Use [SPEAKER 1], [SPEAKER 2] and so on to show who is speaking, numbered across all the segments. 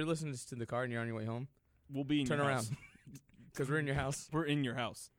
[SPEAKER 1] listening to this in the car and you're on your way home,
[SPEAKER 2] We'll be in
[SPEAKER 1] turn
[SPEAKER 2] your
[SPEAKER 1] around.
[SPEAKER 2] house.
[SPEAKER 1] Because we're in your house.
[SPEAKER 2] We're in your house.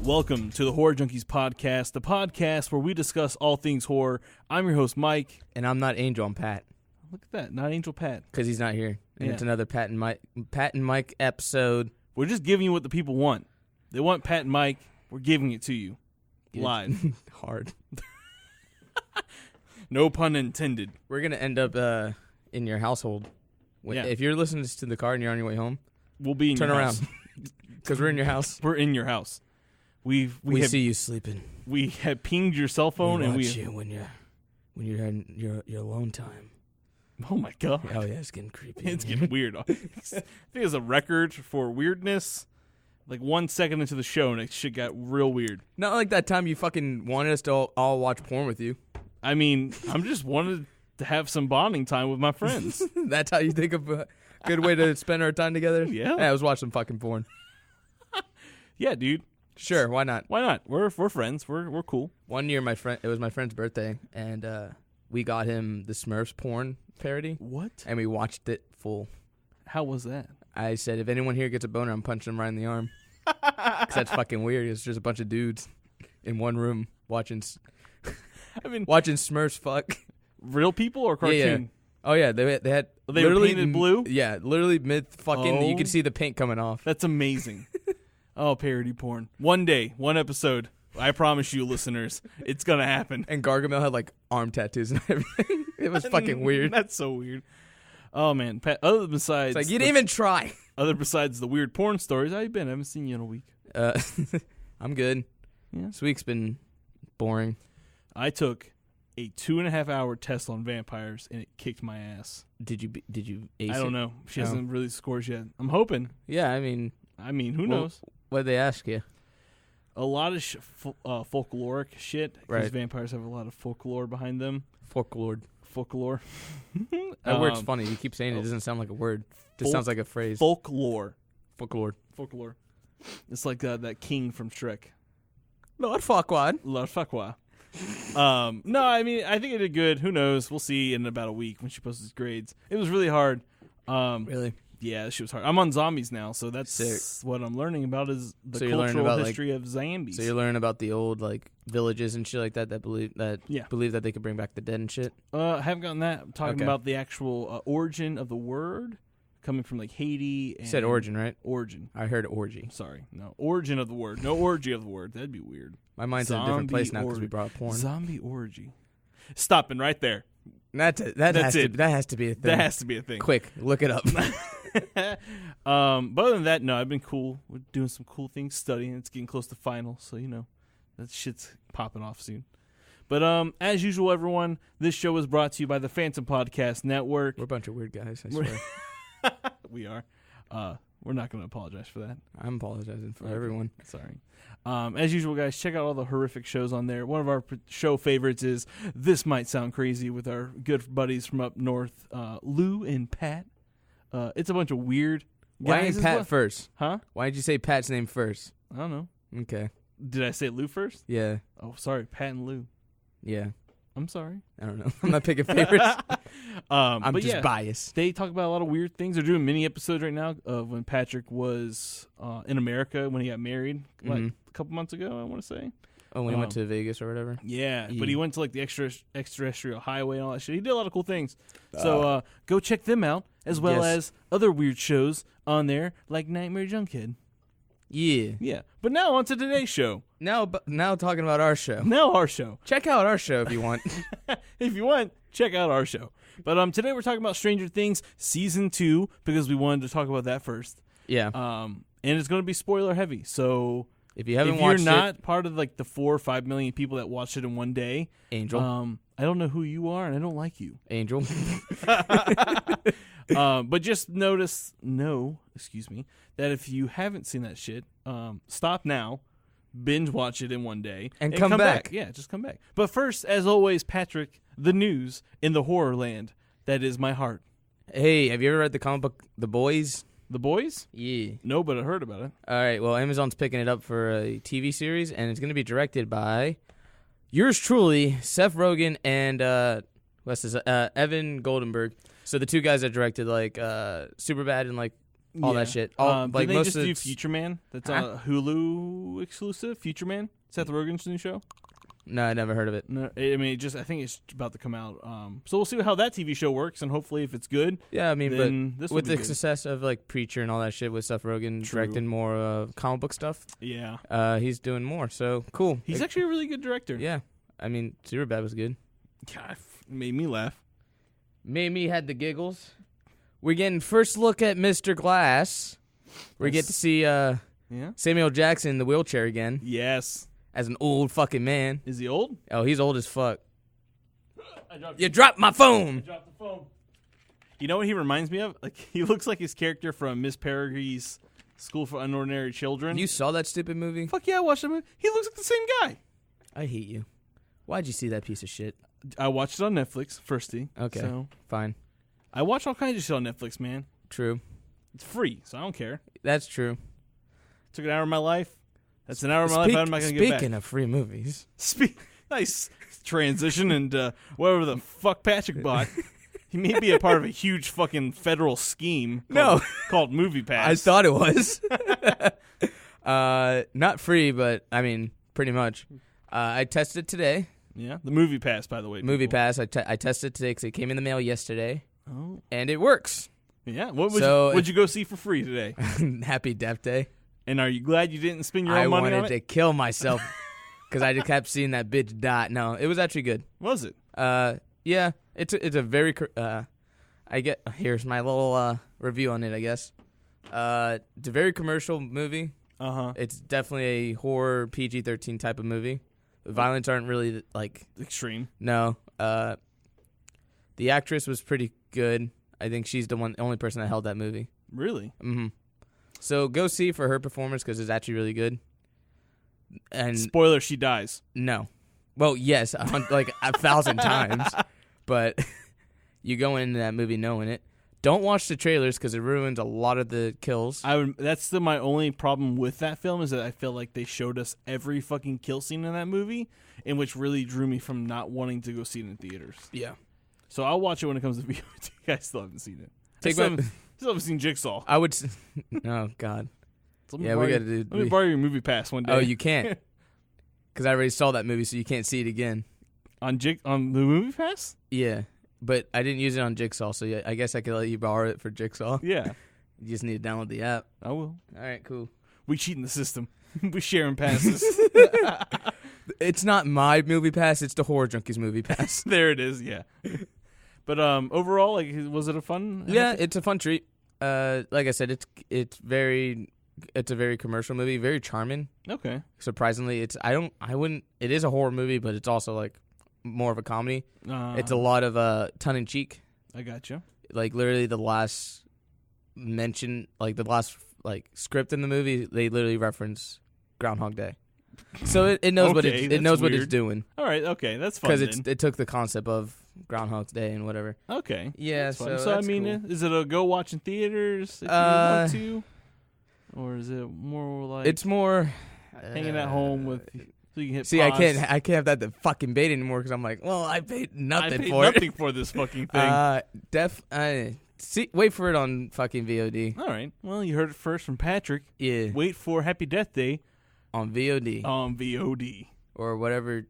[SPEAKER 2] Welcome to the Horror Junkies podcast, the podcast where we discuss all things horror. I'm your host, Mike.
[SPEAKER 1] And I'm not Angel, I'm Pat.
[SPEAKER 2] Look at that, not Angel Pat.
[SPEAKER 1] Because he's not here. And it's another Pat and Mike episode.
[SPEAKER 2] We're just giving you what the people want. They want Pat and Mike. We're giving it to you. Live.
[SPEAKER 1] Hard.
[SPEAKER 2] No pun intended.
[SPEAKER 1] We're going to end up in your household. If you're listening to this in the car and you're on your way home,
[SPEAKER 2] we'll be in
[SPEAKER 1] turn
[SPEAKER 2] your
[SPEAKER 1] around.
[SPEAKER 2] house.
[SPEAKER 1] Because we're in your house.
[SPEAKER 2] We're in your house. We
[SPEAKER 1] see you sleeping.
[SPEAKER 2] We have pinged your cell phone
[SPEAKER 1] we
[SPEAKER 2] and
[SPEAKER 1] watch you when you're in your alone time.
[SPEAKER 2] Oh my god!
[SPEAKER 1] Oh yeah, it's getting creepy.
[SPEAKER 2] It's getting weird. I think it's a record for weirdness. Like 1 second into the show, and it shit got real weird.
[SPEAKER 1] Not like that time you fucking wanted us to all watch porn with you.
[SPEAKER 2] I mean, I'm just wanted to have some bonding time with my friends.
[SPEAKER 1] That's how you think of a good way to spend our time together?
[SPEAKER 2] Yeah.
[SPEAKER 1] Let's watch some fucking porn.
[SPEAKER 2] Yeah, dude.
[SPEAKER 1] Sure, why not?
[SPEAKER 2] Why not? We're friends. We're cool.
[SPEAKER 1] One year, it was my friend's birthday, and we got him the Smurfs porn parody.
[SPEAKER 2] What?
[SPEAKER 1] And we watched it full.
[SPEAKER 2] How was that?
[SPEAKER 1] I said, if anyone here gets a boner, I'm punching him right in the arm. Because that's fucking weird. It's just a bunch of dudes in one room watching Smurfs fuck.
[SPEAKER 2] Real people or cartoon?
[SPEAKER 1] Yeah. Oh yeah, they had
[SPEAKER 2] They
[SPEAKER 1] literally
[SPEAKER 2] were painted blue.
[SPEAKER 1] Yeah, literally mid fucking.
[SPEAKER 2] Oh.
[SPEAKER 1] You could see the paint coming off.
[SPEAKER 2] That's amazing. Oh, parody porn. One day, one episode. I promise you, listeners, it's gonna happen.
[SPEAKER 1] And Gargamel had like arm tattoos and everything. It was fucking weird.
[SPEAKER 2] That's so weird. Oh man, Pat. Other besides,
[SPEAKER 1] It's like you didn't even try.
[SPEAKER 2] Other besides the weird porn stories, how you been? I haven't seen you in a week.
[SPEAKER 1] I'm good.
[SPEAKER 2] Yeah.
[SPEAKER 1] This week's been boring.
[SPEAKER 2] I took a 2.5 hour test on vampires, and it kicked my ass.
[SPEAKER 1] Did you ace
[SPEAKER 2] I don't know. She hasn't really scores yet. I'm hoping.
[SPEAKER 1] Yeah, I mean,
[SPEAKER 2] who knows?
[SPEAKER 1] What did they ask you?
[SPEAKER 2] A lot of folkloric shit. Because
[SPEAKER 1] right.
[SPEAKER 2] Vampires have a lot of folklore behind them.
[SPEAKER 1] Folklore. That word's funny. You keep saying it. It doesn't sound like a word. It just sounds like a phrase.
[SPEAKER 2] Folklore. It's like that king from Shrek.
[SPEAKER 1] Lord Farquaad.
[SPEAKER 2] No, I mean, I think it did good. Who knows? We'll see in about a week when she posts his grades. It was really hard.
[SPEAKER 1] Really?
[SPEAKER 2] Yeah, she was hard. I'm on zombies now, so that's
[SPEAKER 1] Sick.
[SPEAKER 2] what I'm learning about is the
[SPEAKER 1] So you're learning
[SPEAKER 2] cultural
[SPEAKER 1] about,
[SPEAKER 2] history of zombies.
[SPEAKER 1] So you're learning about the old like villages and shit like that believe that they could bring back the dead and shit.
[SPEAKER 2] I haven't gotten that. I'm talking about the actual origin of the word, coming from like Haiti. And
[SPEAKER 1] you said origin, right?
[SPEAKER 2] Origin.
[SPEAKER 1] I heard orgy.
[SPEAKER 2] Sorry, no origin of the word. No orgy of the word. That'd be weird.
[SPEAKER 1] My mind's in a different place now because we brought porn.
[SPEAKER 2] Zombie orgy. Stopping right there.
[SPEAKER 1] That has to be a thing.
[SPEAKER 2] That has to be a thing.
[SPEAKER 1] Quick, look it up.
[SPEAKER 2] But other than that, no, I've been cool. We're doing some cool things, studying. It's getting close to finals, so that shit's popping off soon. But as usual, everyone, this show is brought to you by the Phantom Podcast Network.
[SPEAKER 1] We're a bunch of weird guys, I swear.
[SPEAKER 2] We are. We're not going to apologize for that.
[SPEAKER 1] I'm apologizing for everyone.
[SPEAKER 2] Sorry. As usual, guys, check out all the horrific shows on there. One of our show favorites is This Might Sound Crazy with our good buddies from up north, Lou and Pat. It's a bunch of weird guys.
[SPEAKER 1] Why ain't Pat first?
[SPEAKER 2] Huh?
[SPEAKER 1] Why did you say Pat's name first?
[SPEAKER 2] I don't know.
[SPEAKER 1] Okay.
[SPEAKER 2] Did I say Lou first?
[SPEAKER 1] Yeah.
[SPEAKER 2] Oh, sorry. Pat and Lou.
[SPEAKER 1] Yeah.
[SPEAKER 2] I'm sorry.
[SPEAKER 1] I don't know. I'm not picking favorites. I'm just biased.
[SPEAKER 2] They talk about a lot of weird things. They're doing mini episodes right now of when Patrick was in America when he got married, like a couple months ago, I want to say.
[SPEAKER 1] Oh, when he went to Vegas or whatever?
[SPEAKER 2] Yeah, but he went to like the extraterrestrial highway and all that shit. He did a lot of cool things. So go check them out, as well as other weird shows on there, like Nightmare Junkhead.
[SPEAKER 1] Yeah.
[SPEAKER 2] Yeah. But now on to today's show.
[SPEAKER 1] Now talking about our show.
[SPEAKER 2] Now our show.
[SPEAKER 1] Check out our show if you want.
[SPEAKER 2] If you want, check out our show. But today we're talking about Stranger Things Season 2 because we wanted to talk about that first.
[SPEAKER 1] Yeah.
[SPEAKER 2] And it's going to be spoiler heavy. So
[SPEAKER 1] If you haven't
[SPEAKER 2] if
[SPEAKER 1] watched
[SPEAKER 2] you're not part of like the 4 or 5 million people that watched it in one day,
[SPEAKER 1] Angel.
[SPEAKER 2] I don't know who you are, and I don't like you.
[SPEAKER 1] Angel.
[SPEAKER 2] But just excuse me, that if you haven't seen that shit, stop now, binge watch it in one day,
[SPEAKER 1] and come back.
[SPEAKER 2] Yeah, just come back. But first, as always, Patrick, the news in the horror land that is my heart.
[SPEAKER 1] Hey, have you ever read the comic book The Boys?
[SPEAKER 2] The Boys?
[SPEAKER 1] Yeah.
[SPEAKER 2] No, but I heard about it.
[SPEAKER 1] All right, well, Amazon's picking it up for a TV series, and it's going to be directed by yours truly, Seth Rogen, and Evan Goldenberg. So the two guys that directed like Superbad and like all that shit. Like
[SPEAKER 2] did they
[SPEAKER 1] most
[SPEAKER 2] just
[SPEAKER 1] of
[SPEAKER 2] do Future Man? That's a Hulu exclusive. Future Man, Seth Rogen's new show.
[SPEAKER 1] No, I never heard of it.
[SPEAKER 2] No, I mean, I think it's about to come out. So we'll see how that TV show works, and hopefully, if it's good,
[SPEAKER 1] yeah, I mean,
[SPEAKER 2] then
[SPEAKER 1] but with the success of like Preacher and all that shit, with Seth Rogen directing more comic book stuff,
[SPEAKER 2] yeah,
[SPEAKER 1] he's doing more. So cool.
[SPEAKER 2] He's actually a really good director.
[SPEAKER 1] Yeah, I mean, Superbad was good.
[SPEAKER 2] God, it made me laugh.
[SPEAKER 1] Made me had the giggles. We're getting first look at Mr. Glass. We get to see Samuel Jackson in the wheelchair again.
[SPEAKER 2] Yes.
[SPEAKER 1] As an old fucking man.
[SPEAKER 2] Is he old?
[SPEAKER 1] Oh, he's old as fuck. You dropped my phone.
[SPEAKER 2] I dropped the phone. You know what he reminds me of? Like, he looks like his character from Miss Peregrine's School for Unordinary Children.
[SPEAKER 1] You saw that stupid movie?
[SPEAKER 2] Fuck yeah, I watched that movie. He looks like the same guy.
[SPEAKER 1] I hate you. Why'd you see that piece of shit?
[SPEAKER 2] I watched it on Netflix, firsty.
[SPEAKER 1] Okay, so fine.
[SPEAKER 2] I watch all kinds of shit on Netflix, man.
[SPEAKER 1] True.
[SPEAKER 2] It's free, so I don't care.
[SPEAKER 1] That's true.
[SPEAKER 2] Took an hour of my life. That's an hour of my life I'm not going to get back.
[SPEAKER 1] Speaking of free movies.
[SPEAKER 2] Nice transition into whatever the fuck Patrick bought. He may be a part of a huge fucking federal scheme called Movie Pass.
[SPEAKER 1] I thought it was. Not free, but I mean, pretty much. I tested today.
[SPEAKER 2] Yeah, the Movie Pass, by the way.
[SPEAKER 1] Movie Pass. I tested today because it came in the mail yesterday.
[SPEAKER 2] Oh.
[SPEAKER 1] And it works.
[SPEAKER 2] Yeah. What'd you go see for free today?
[SPEAKER 1] Happy Death Day.
[SPEAKER 2] And are you glad you didn't spend your own money on it?
[SPEAKER 1] I wanted to kill myself because I just kept seeing that bitch dot. No, it was actually good.
[SPEAKER 2] Was it?
[SPEAKER 1] Yeah. It's a very. Here's my little review on it. I guess. It's a very commercial movie. It's definitely a horror PG-13 type of movie. The violence aren't really like
[SPEAKER 2] extreme.
[SPEAKER 1] No. The actress was pretty good. I think she's the only person that held that movie.
[SPEAKER 2] Really?
[SPEAKER 1] Mm-hmm. So go see for her performance because it's actually really good. And
[SPEAKER 2] spoiler: she dies.
[SPEAKER 1] No. Well, yes, like 1,000 times. But you go into that movie knowing it. Don't watch the trailers because it ruins a lot of the kills.
[SPEAKER 2] That's my only problem with that film is that I feel like they showed us every fucking kill scene in that movie, and which really drew me from not wanting to go see it in theaters.
[SPEAKER 1] Yeah.
[SPEAKER 2] So I'll watch it when it comes to VOD. I still haven't seen it. Still haven't seen Jigsaw.
[SPEAKER 1] I would. Oh God.
[SPEAKER 2] We gotta do. Let me borrow your Movie Pass one day.
[SPEAKER 1] Oh, you can't. Because I already saw that movie, so you can't see it again.
[SPEAKER 2] On the Movie Pass?
[SPEAKER 1] Yeah. But I didn't use it on Jigsaw, so yeah, I guess I could let you borrow it for Jigsaw.
[SPEAKER 2] Yeah.
[SPEAKER 1] You just need to download the app.
[SPEAKER 2] I will.
[SPEAKER 1] All right, cool.
[SPEAKER 2] We cheating the system. We sharing passes.
[SPEAKER 1] It's not my Movie Pass, it's the Horror Junkies Movie Pass.
[SPEAKER 2] There it is, yeah. But overall, like, was it a fun?
[SPEAKER 1] Yeah, it's a fun treat. Like I said, it's a very commercial movie, very charming.
[SPEAKER 2] Okay.
[SPEAKER 1] Surprisingly, it is a horror movie, but it's also like more of a comedy. It's a lot of tongue in cheek.
[SPEAKER 2] I gotcha.
[SPEAKER 1] Like literally the last mention, like the last like script in the movie, they literally reference Groundhog Day. So it knows what it's doing.
[SPEAKER 2] All right, okay, that's fun.
[SPEAKER 1] Because it took the concept of Groundhog Day and whatever.
[SPEAKER 2] Okay.
[SPEAKER 1] Yeah.
[SPEAKER 2] So I mean,
[SPEAKER 1] cool.
[SPEAKER 2] Is it a go watch in theaters if you want to, or is it more like
[SPEAKER 1] it's more
[SPEAKER 2] hanging at home with? So you can hit
[SPEAKER 1] see,
[SPEAKER 2] pause.
[SPEAKER 1] I can't have that the fucking bait anymore because I'm like, well, I paid nothing for
[SPEAKER 2] nothing for this fucking thing.
[SPEAKER 1] Wait for it on fucking VOD.
[SPEAKER 2] All right. Well, you heard it first from Patrick.
[SPEAKER 1] Yeah.
[SPEAKER 2] Wait for Happy Death Day
[SPEAKER 1] on VOD.
[SPEAKER 2] On VOD
[SPEAKER 1] or whatever.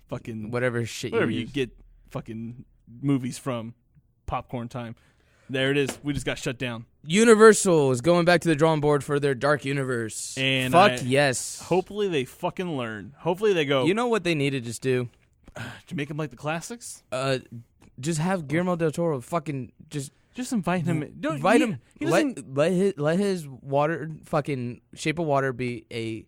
[SPEAKER 2] Fucking
[SPEAKER 1] whatever shit.
[SPEAKER 2] Whatever you get fucking movies from. Popcorn time. There it is. We just got shut down.
[SPEAKER 1] Universal is going back to the drawing board for their Dark Universe.
[SPEAKER 2] And
[SPEAKER 1] yes.
[SPEAKER 2] Hopefully they fucking learn. Hopefully they go.
[SPEAKER 1] You know what they need to just do?
[SPEAKER 2] To make them like the classics?
[SPEAKER 1] Just have Guillermo del Toro fucking just
[SPEAKER 2] invite him.
[SPEAKER 1] Invite him. Let his water fucking Shape of Water be a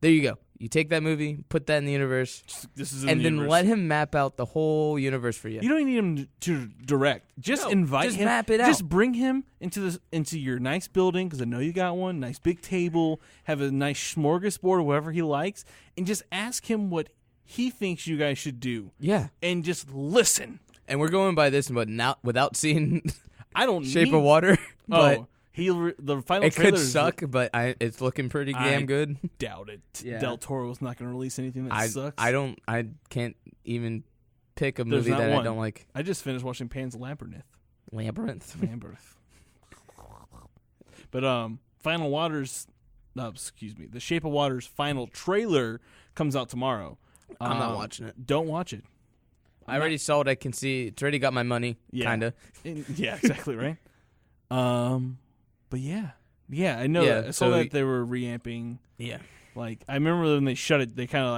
[SPEAKER 1] There you go. You take that movie, put that in the universe, then let him map out the whole universe for you.
[SPEAKER 2] You don't need him to direct. Just invite him.
[SPEAKER 1] Map it out.
[SPEAKER 2] Just bring him into your nice building, because I know you got one. Nice big table. Have a nice smorgasbord or whatever he likes, and just ask him what he thinks you guys should do.
[SPEAKER 1] Yeah,
[SPEAKER 2] and just listen.
[SPEAKER 1] And we're going by this, but now without seeing
[SPEAKER 2] I don't
[SPEAKER 1] Shape of Water. But
[SPEAKER 2] the final
[SPEAKER 1] it
[SPEAKER 2] trailer
[SPEAKER 1] could suck, but it's looking pretty damn good.
[SPEAKER 2] Doubt it.
[SPEAKER 1] Yeah.
[SPEAKER 2] Del Toro's not going to release anything that sucks.
[SPEAKER 1] I can't even pick a movie that I don't like.
[SPEAKER 2] I just finished watching Pan's Labyrinth.
[SPEAKER 1] Labyrinth.
[SPEAKER 2] But Final Waters, the Shape of Water's final trailer comes out tomorrow.
[SPEAKER 1] I'm not watching it.
[SPEAKER 2] Don't watch it.
[SPEAKER 1] I already saw it. I can see it's already got my money.
[SPEAKER 2] Yeah.
[SPEAKER 1] Kind of.
[SPEAKER 2] Yeah, exactly right. But yeah, I know that. I saw that they were reamping.
[SPEAKER 1] Yeah.
[SPEAKER 2] Like, I remember when they shut it, they kind of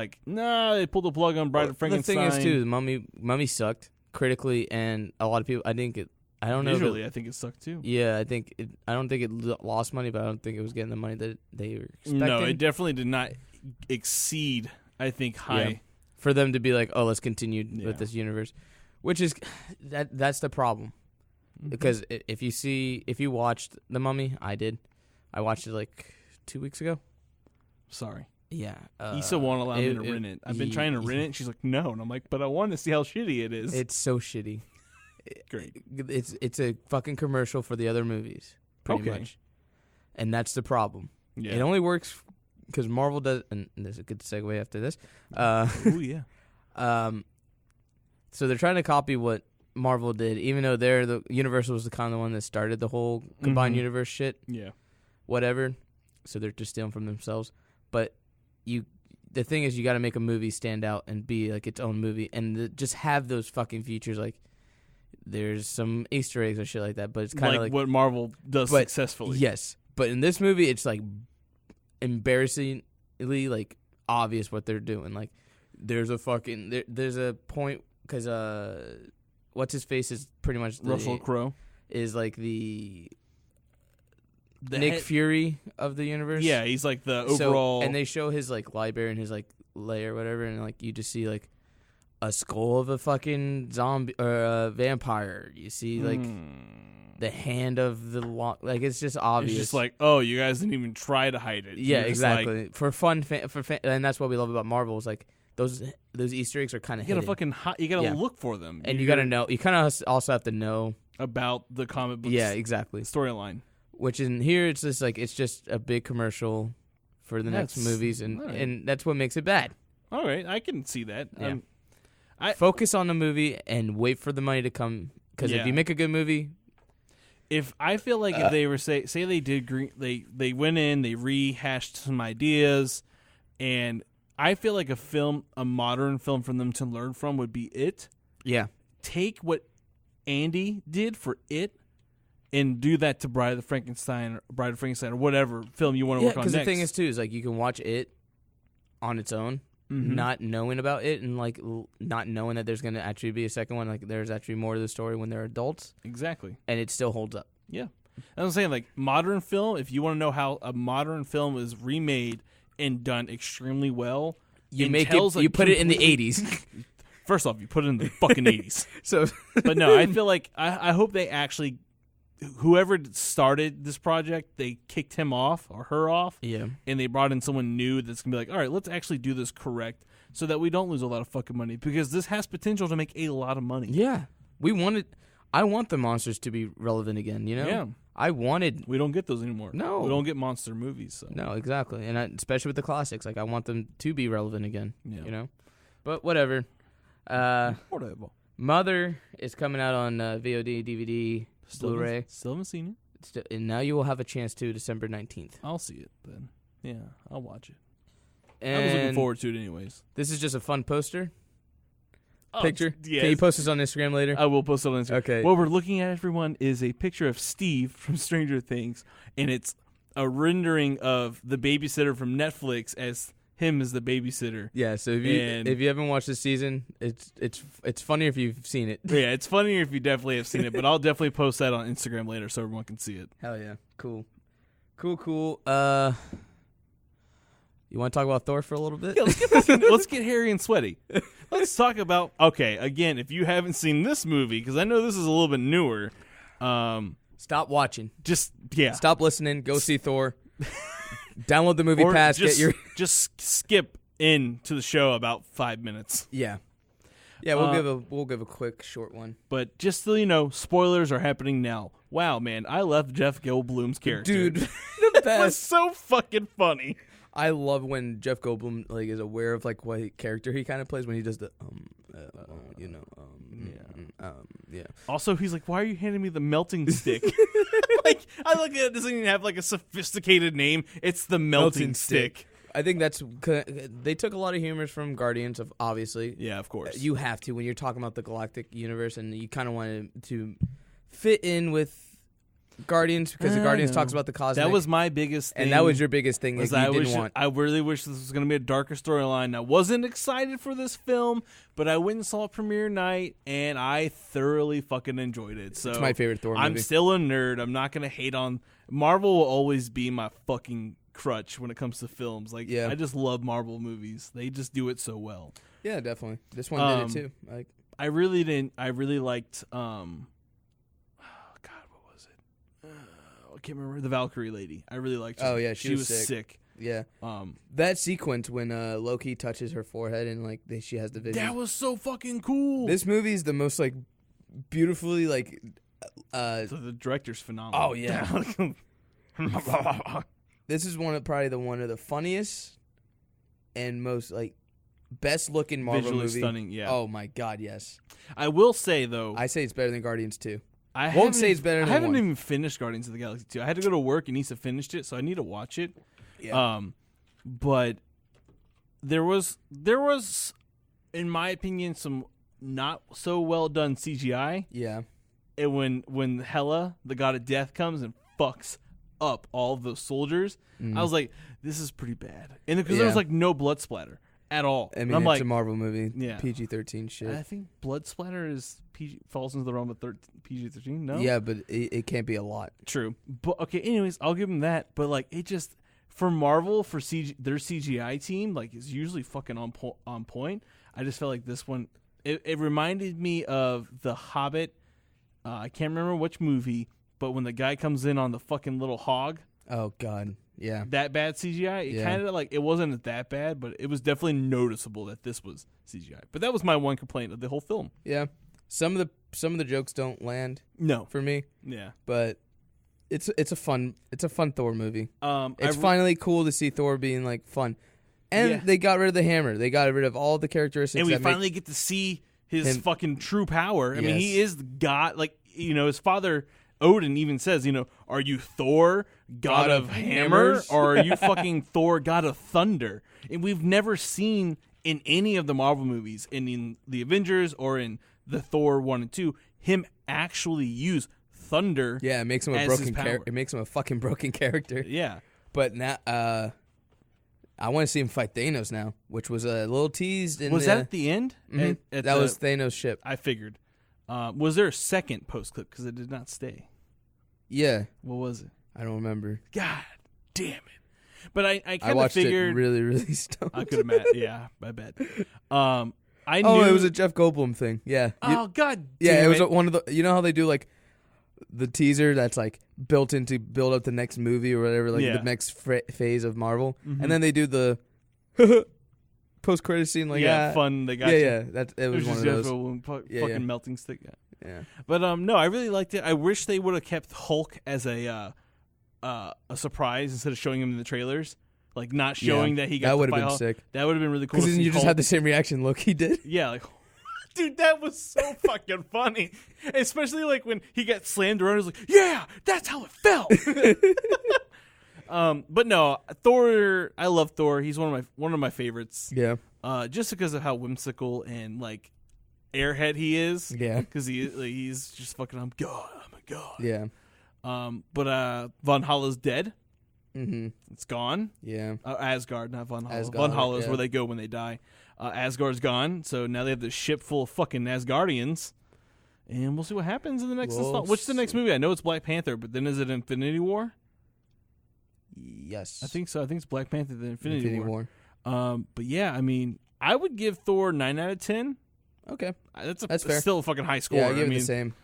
[SPEAKER 2] they pulled the plug on Bride of Frankenstein.
[SPEAKER 1] The thing is, too, Mummy sucked critically, and a lot of people, I don't know.
[SPEAKER 2] Visually, I think it sucked, too.
[SPEAKER 1] Yeah, I don't think it lost money, but I don't think it was getting the money that they were expecting.
[SPEAKER 2] No, it definitely did not exceed, I think, high.
[SPEAKER 1] Yeah. For them to be like, oh, let's continue with this universe. Which is, that's the problem. Mm-hmm. Because if you watched The Mummy, I did. I watched it like 2 weeks ago.
[SPEAKER 2] Sorry.
[SPEAKER 1] Yeah.
[SPEAKER 2] Issa won't allow me to rent it. I've been trying to rent it, and she's like, no. And I'm like, but I want to see how shitty it is.
[SPEAKER 1] It's so shitty.
[SPEAKER 2] Great.
[SPEAKER 1] It's a fucking commercial for the other movies, pretty much. And that's the problem. Yeah. It only works because Marvel does, and there's a good segue after this.
[SPEAKER 2] Oh, yeah.
[SPEAKER 1] So they're trying to copy what Marvel did, even though the Universal was the kind of one that started the whole combined universe shit.
[SPEAKER 2] Yeah.
[SPEAKER 1] Whatever. So they're just stealing from themselves. But the thing is, you got to make a movie stand out and be like its own movie, and just have those fucking features. Like there's some Easter eggs or shit like that, but it's kind of like
[SPEAKER 2] what Marvel does successfully.
[SPEAKER 1] Yes, but in this movie, it's like embarrassingly like obvious what they're doing. Like there's a point because what's his face is pretty much
[SPEAKER 2] Russell Crowe
[SPEAKER 1] is like the Nick Fury of the universe.
[SPEAKER 2] Yeah, he's like the overall.
[SPEAKER 1] And they show his like library and his like lair or whatever, and like you just see like a skull of a fucking zombie or a vampire. You see like the hand of the like it's just obvious.
[SPEAKER 2] It's just like, oh, you guys didn't even try to hide it.
[SPEAKER 1] Yeah, exactly. Like, for fun, and that's what we love about Marvel is like those Easter eggs are kind of hidden.
[SPEAKER 2] You gotta look for them,
[SPEAKER 1] and you gotta know. You kind of also have to know
[SPEAKER 2] about the comic books.
[SPEAKER 1] Yeah, exactly.
[SPEAKER 2] Storyline.
[SPEAKER 1] Which in here it's just like it's just a big commercial for the next movies, and that's what makes it bad.
[SPEAKER 2] All right, I can see that.
[SPEAKER 1] Yeah. Focus on the movie and wait for the money to come. Because if you make a good movie,
[SPEAKER 2] if they were say they did they went in, they rehashed some ideas, and I feel like a modern film for them to learn from would be It.
[SPEAKER 1] Yeah,
[SPEAKER 2] take what Andy did for It. And do that to Bride of Frankenstein, or whatever film you want to work on next.
[SPEAKER 1] Because the thing is, too, is like you can watch It on its own, not knowing about it, and like not knowing that there's going to actually be a second one. Like there's actually more to the story when they're adults.
[SPEAKER 2] Exactly.
[SPEAKER 1] And it still holds up.
[SPEAKER 2] Yeah. I'm saying, like, modern film, if you want to know how a modern film is remade and done extremely well,
[SPEAKER 1] you put it in the 80s.
[SPEAKER 2] First off, you put it in the fucking 80s.
[SPEAKER 1] So,
[SPEAKER 2] but no, I feel like I hope they actually. Whoever started this project, they kicked him off or her off, and they brought in someone new that's going to be like, all right, let's actually do this correct so that we don't lose a lot of fucking money, because this has potential to make a lot of money.
[SPEAKER 1] Yeah. I want the monsters to be relevant again, you know?
[SPEAKER 2] Yeah. We don't get those anymore.
[SPEAKER 1] No.
[SPEAKER 2] We don't get monster movies. So.
[SPEAKER 1] No, exactly. And especially with the classics. Like, I want them to be relevant again, you know? But whatever. Mother is coming out on VOD, DVD, Blu-ray.
[SPEAKER 2] Still haven't seen
[SPEAKER 1] it. And now you will have a chance to December 19th.
[SPEAKER 2] I'll see it then. Yeah, I'll watch it.
[SPEAKER 1] And
[SPEAKER 2] I was looking forward to it anyways.
[SPEAKER 1] This is just a fun poster. Picture? Yes. Can you post this on Instagram later?
[SPEAKER 2] I will post it on Instagram.
[SPEAKER 1] Okay.
[SPEAKER 2] What we're looking at, everyone, is a picture of Steve from Stranger Things, and it's a rendering of the babysitter from Netflix as him as the babysitter.
[SPEAKER 1] Yeah, so if you haven't watched this season, it's funnier if you've seen it.
[SPEAKER 2] Yeah, it's funnier if you definitely have seen it, but I'll definitely post that on Instagram later so everyone can see it.
[SPEAKER 1] Hell yeah. Cool. You want to talk about Thor for a little bit?
[SPEAKER 2] Yeah, let's get hairy and sweaty. Let's talk about, okay, again, if you haven't seen this movie, because I know this is a little bit newer.
[SPEAKER 1] Stop watching.
[SPEAKER 2] Yeah.
[SPEAKER 1] Stop listening. Go see Thor. Download the movie
[SPEAKER 2] or
[SPEAKER 1] pass.
[SPEAKER 2] Just skip into the show about 5 minutes.
[SPEAKER 1] Yeah. Yeah, we'll give a quick short one.
[SPEAKER 2] But just so you know, spoilers are happening now. Wow, man, I love Jeff Goldblum's character.
[SPEAKER 1] Dude, the best.
[SPEAKER 2] It was so fucking funny.
[SPEAKER 1] I love when Jeff Goldblum is aware of what character he kind of plays when he does the yeah.
[SPEAKER 2] Also, he's like, "Why are you handing me the melting stick?" I look at it, it doesn't even have a sophisticated name. It's the melting stick.
[SPEAKER 1] I think they took a lot of humors from Guardians of obviously.
[SPEAKER 2] Yeah, of course.
[SPEAKER 1] You have to when you're talking about the galactic universe, and you kind of want to fit in with Guardians because the Guardians talks about the cosmic.
[SPEAKER 2] That was my biggest thing.
[SPEAKER 1] And that was your biggest thing that you didn't want.
[SPEAKER 2] I really wish this was going to be a darker storyline. I wasn't excited for this film, but I went and saw it premiere night, and I thoroughly fucking enjoyed it. So
[SPEAKER 1] it's my favorite Thor movie.
[SPEAKER 2] I'm still a nerd. I'm not going to hate on... Marvel will always be my fucking crutch when it comes to films. I just love Marvel movies. They just do it so well.
[SPEAKER 1] Yeah, definitely. This one did it too.
[SPEAKER 2] I really liked... I can't remember the Valkyrie lady. I really liked her.
[SPEAKER 1] Oh yeah,
[SPEAKER 2] she was sick.
[SPEAKER 1] Yeah. That sequence when Loki touches her forehead and she has the vision.
[SPEAKER 2] That was so fucking cool.
[SPEAKER 1] This movie is the most beautifully
[SPEAKER 2] so the director's phenomenal.
[SPEAKER 1] Oh yeah. This is one of the funniest and most best looking Marvel
[SPEAKER 2] visually
[SPEAKER 1] movie.
[SPEAKER 2] Stunning. Yeah.
[SPEAKER 1] Oh my god, yes.
[SPEAKER 2] I will say though,
[SPEAKER 1] I say it's better than Guardians 2.
[SPEAKER 2] I haven't even finished Guardians of the Galaxy 2. I had to go to work and Issa finished it, so I need to watch it.
[SPEAKER 1] Yeah.
[SPEAKER 2] But there was, in my opinion, some not so well done CGI.
[SPEAKER 1] Yeah.
[SPEAKER 2] And when Hela, the god of death, comes and fucks up all of those soldiers, I was like, this is pretty bad. And because there was no blood splatter at all.
[SPEAKER 1] I mean,
[SPEAKER 2] I'm
[SPEAKER 1] it's a Marvel movie.
[SPEAKER 2] Yeah.
[SPEAKER 1] PG-13 shit.
[SPEAKER 2] I think blood splatter falls into the realm of PG-13. No.
[SPEAKER 1] Yeah, but it can't be a lot.
[SPEAKER 2] True. But okay. Anyways, I'll give them that. But it just for Marvel their CGI team is usually fucking on point. I just felt like this one. It reminded me of The Hobbit. I can't remember which movie, but when the guy comes in on the fucking little hog.
[SPEAKER 1] Oh God. Yeah.
[SPEAKER 2] That bad CGI. It kind of it wasn't that bad, but it was definitely noticeable that this was CGI. But that was my one complaint of the whole film.
[SPEAKER 1] Yeah. Some of the jokes don't land.
[SPEAKER 2] No.
[SPEAKER 1] For me.
[SPEAKER 2] Yeah.
[SPEAKER 1] But it's a fun Thor movie. It's
[SPEAKER 2] finally
[SPEAKER 1] finally cool to see Thor being fun. And they got rid of the hammer. They got rid of all the characteristics.
[SPEAKER 2] And we finally get to see his fucking true power. I mean, he is the god. His father Odin even says, are you Thor, god of hammer, or are you fucking Thor, god of thunder? And we've never seen in any of the Marvel movies, in the Avengers or in the Thor 1 and 2, him actually use thunder.
[SPEAKER 1] Yeah, it makes him a broken character. It makes him a fucking broken character.
[SPEAKER 2] Yeah.
[SPEAKER 1] But now, I want to see him fight Thanos now, which was a little teased.
[SPEAKER 2] Was that at the end?
[SPEAKER 1] Mm-hmm. That was Thanos' ship.
[SPEAKER 2] I figured. Was there a second post clip? Because it did not stay.
[SPEAKER 1] Yeah.
[SPEAKER 2] What was it?
[SPEAKER 1] I don't remember.
[SPEAKER 2] God damn it. But I kind of
[SPEAKER 1] watched
[SPEAKER 2] figured.
[SPEAKER 1] It really, really stoned.
[SPEAKER 2] I could have yeah, I bet. I
[SPEAKER 1] knew
[SPEAKER 2] it
[SPEAKER 1] was a Jeff Goldblum thing. Yeah.
[SPEAKER 2] God damn
[SPEAKER 1] yeah, it was one of the. You know how they do the teaser that's built in to build up the next movie or whatever, the next phase of Marvel, and then they do the post credit scene
[SPEAKER 2] fun. They got you.
[SPEAKER 1] Yeah. It was one of those.
[SPEAKER 2] Fucking melting stick.
[SPEAKER 1] Yeah.
[SPEAKER 2] But no, I really liked it. I wish they would have kept Hulk as a surprise instead of showing him in the trailers. Not showing that he got.
[SPEAKER 1] That would have been sick.
[SPEAKER 2] That would have been really cool.
[SPEAKER 1] Because then you just had the same reaction Loki did.
[SPEAKER 2] Yeah, dude, that was so fucking funny. Especially when he got slammed around. He was like, "Yeah, that's how it felt." But no, Thor. I love Thor. He's one of my favorites.
[SPEAKER 1] Yeah.
[SPEAKER 2] Just because of how whimsical and airhead he is.
[SPEAKER 1] Yeah.
[SPEAKER 2] Because he's just fucking. I'm God. I'm a god.
[SPEAKER 1] Yeah.
[SPEAKER 2] But Valhalla's dead.
[SPEAKER 1] Mm-hmm.
[SPEAKER 2] It's gone.
[SPEAKER 1] Yeah.
[SPEAKER 2] Asgard, not Valhalla.
[SPEAKER 1] Asgard,
[SPEAKER 2] Valhalla is where they go when they die. Asgard's gone, so now they have this ship full of fucking Asgardians. And we'll see what happens in the next installment. What's the next movie? I know it's Black Panther, but then is it Infinity War?
[SPEAKER 1] Yes.
[SPEAKER 2] I think so. I think it's Black Panther: The Infinity War. But yeah, I mean, I would give Thor 9 out of 10.
[SPEAKER 1] Okay.
[SPEAKER 2] That's fair. Still a fucking high score.
[SPEAKER 1] Yeah, I give it the same.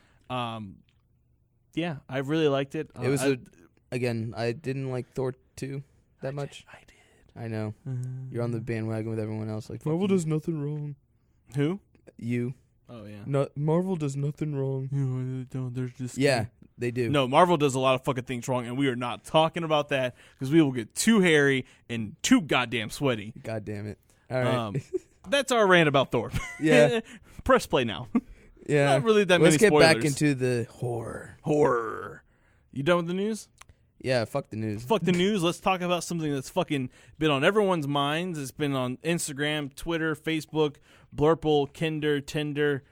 [SPEAKER 2] Yeah, I really liked it.
[SPEAKER 1] It was again, I didn't like Thor 2 that much.
[SPEAKER 2] I did.
[SPEAKER 1] I know. You're on the bandwagon with everyone else. Like, Marvel does nothing wrong.
[SPEAKER 2] Who?
[SPEAKER 1] You.
[SPEAKER 2] Oh, yeah.
[SPEAKER 1] No, Marvel does nothing wrong.
[SPEAKER 2] There's just
[SPEAKER 1] they do.
[SPEAKER 2] No, Marvel does a lot of fucking things wrong, and we are not talking about that because we will get too hairy and too goddamn sweaty.
[SPEAKER 1] God damn it. All right.
[SPEAKER 2] That's our rant about Thor.
[SPEAKER 1] Yeah.
[SPEAKER 2] Press play now.
[SPEAKER 1] Yeah.
[SPEAKER 2] Not really that many spoilers.
[SPEAKER 1] Let's get back into the horror.
[SPEAKER 2] You done with the news?
[SPEAKER 1] Yeah, fuck the news.
[SPEAKER 2] Fuck the news. Let's talk about something that's fucking been on everyone's minds. It's been on Instagram, Twitter, Facebook, Blurple, Kinder, Tinder.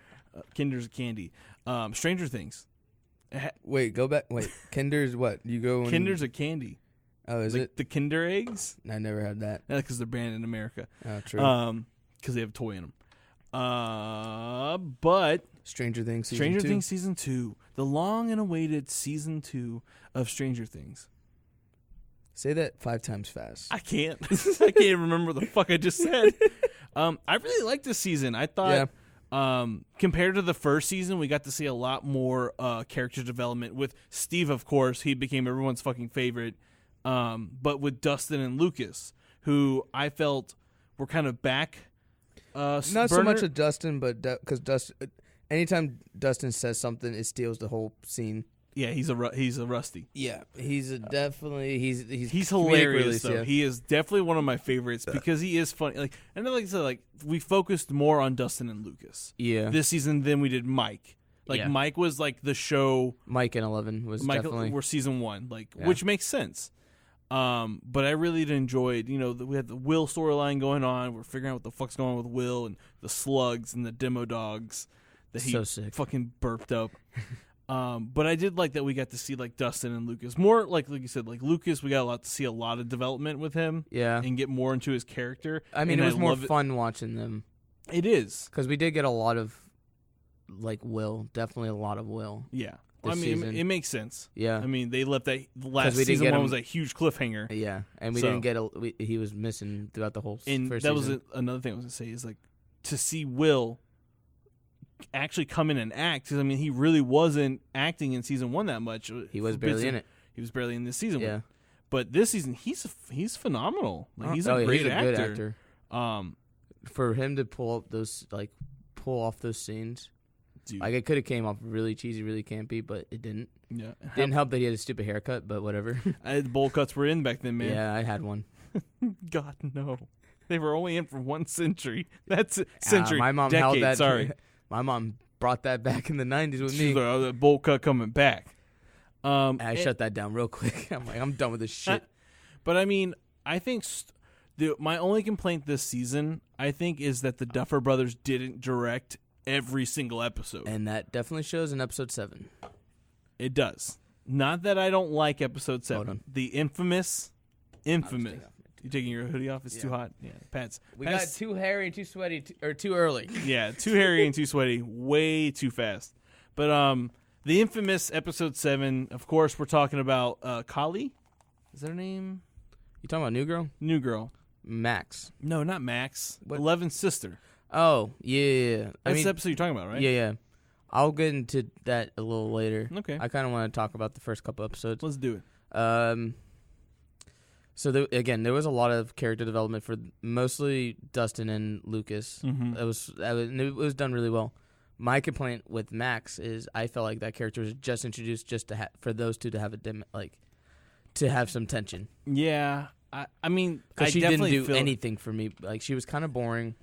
[SPEAKER 2] Kinder's candy. Stranger Things.
[SPEAKER 1] Wait, go back. Wait, Kinder's what? You go.
[SPEAKER 2] Kinder's a candy.
[SPEAKER 1] Oh, is
[SPEAKER 2] like
[SPEAKER 1] it?
[SPEAKER 2] The Kinder eggs?
[SPEAKER 1] I never had that.
[SPEAKER 2] That's because they're banned in America.
[SPEAKER 1] Oh, true.
[SPEAKER 2] Because they have a toy in them. But
[SPEAKER 1] Stranger Things
[SPEAKER 2] Season 2. The long and awaited Season 2 of Stranger Things.
[SPEAKER 1] Say that 5 times fast.
[SPEAKER 2] I can't. I can't remember what the fuck I just said. I really liked this season. I thought compared to the first season, we got to see a lot more character development. With Steve, of course, he became everyone's fucking favorite. But with Dustin and Lucas, who I felt were kind of back.
[SPEAKER 1] Not so much with Dustin, but because anytime Dustin says something, it steals the whole scene.
[SPEAKER 2] Yeah, he's a Rusty.
[SPEAKER 1] Yeah, he's
[SPEAKER 2] hilarious though.
[SPEAKER 1] Yeah.
[SPEAKER 2] He is definitely one of my favorites because he is funny. Like, and like I said, like we focused more on Dustin and Lucas.
[SPEAKER 1] Yeah,
[SPEAKER 2] this season than we did Mike. Like Mike was like the show.
[SPEAKER 1] Mike and 11 was definitely
[SPEAKER 2] were season 1, which makes sense. But I really enjoyed, we had the Will storyline going on. We're figuring out what the fuck's going on with Will and the slugs and the demo dogs that he fucking burped up. But I did like that we got to see like Dustin and Lucas more like you said, like Lucas, we got to see a lot of development with him.
[SPEAKER 1] Yeah,
[SPEAKER 2] and get more into his character.
[SPEAKER 1] I mean, it was more fun watching them.
[SPEAKER 2] It is because
[SPEAKER 1] we did get a lot of like Will, definitely a lot of Will.
[SPEAKER 2] Yeah. I mean, it makes sense.
[SPEAKER 1] Yeah.
[SPEAKER 2] I mean, they left that last season one was a huge cliffhanger.
[SPEAKER 1] Yeah, and we didn't get he was missing throughout the whole first season.
[SPEAKER 2] And that was another thing I was going to say is like to see Will actually come in and act, because I mean, he really wasn't acting in season 1 that much.
[SPEAKER 1] He was barely in it.
[SPEAKER 2] He was barely in this season.
[SPEAKER 1] Yeah.
[SPEAKER 2] But this season, he's phenomenal. Like he's a great actor.
[SPEAKER 1] Good actor. For him to pull off those scenes. Dude. Like, it could have came off really cheesy, really campy, but it didn't.
[SPEAKER 2] Yeah.
[SPEAKER 1] Didn't help that he had a stupid haircut, but whatever.
[SPEAKER 2] The bowl cuts were in back then, man.
[SPEAKER 1] Yeah, I had one.
[SPEAKER 2] God, no. They were only in for 1 century. That's century.
[SPEAKER 1] My mom
[SPEAKER 2] decade,
[SPEAKER 1] held that.
[SPEAKER 2] Sorry.
[SPEAKER 1] My mom brought that back in the 90s with me.
[SPEAKER 2] She's like, oh, the bowl cut coming back.
[SPEAKER 1] I shut that down real quick. I'm like, I'm done with this shit.
[SPEAKER 2] But, I mean, I think my only complaint this season, I think, is that the Duffer Brothers didn't direct every single episode.
[SPEAKER 1] And that definitely shows in episode 7.
[SPEAKER 2] It does. Not that I don't like episode 7.
[SPEAKER 1] Hold on.
[SPEAKER 2] The infamous. You taking your hoodie off? It's too hot. Yeah, Pat's.
[SPEAKER 1] We got too hairy and too sweaty, or too early.
[SPEAKER 2] Yeah, too hairy and too sweaty, way too fast. But the infamous episode 7. Of course, we're talking about Kali. Is that her name?
[SPEAKER 1] You talking about New Girl?
[SPEAKER 2] New Girl.
[SPEAKER 1] Max.
[SPEAKER 2] No, not Max. Eleven's sister.
[SPEAKER 1] Oh, yeah.
[SPEAKER 2] That's the episode you're talking about, right?
[SPEAKER 1] Yeah. I'll get into that a little later.
[SPEAKER 2] Okay.
[SPEAKER 1] I kind of want to talk about the first couple episodes.
[SPEAKER 2] Let's do it.
[SPEAKER 1] So, there was a lot of character development for mostly Dustin and Lucas.
[SPEAKER 2] Mm-hmm.
[SPEAKER 1] It was done really well. My complaint with Max is I felt like that character was just introduced just for those two to have to have some tension.
[SPEAKER 2] Yeah. I mean,
[SPEAKER 1] because she didn't do anything for me. Like, she was kind of boring.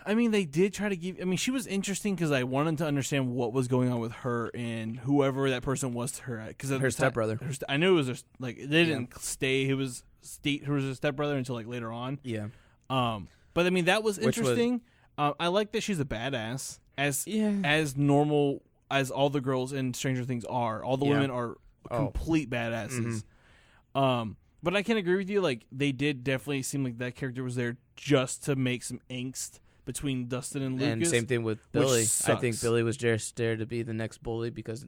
[SPEAKER 2] I mean, they did try to give... I mean, she was interesting because I wanted to understand what was going on with her and whoever that person was to her. Cause
[SPEAKER 1] her stepbrother.
[SPEAKER 2] I knew it was... They didn't stay. He was her stepbrother until, later on.
[SPEAKER 1] Yeah.
[SPEAKER 2] But, I mean, that was interesting. I like that she's a badass. As normal as all the girls in Stranger Things are. All the women are complete badasses. Mm-hmm. But I can agree with you. Like, they did definitely seem like that character was there just to make some angst between Dustin and Lucas.
[SPEAKER 1] And same thing with Billy. I think Billy was just there to be the next bully because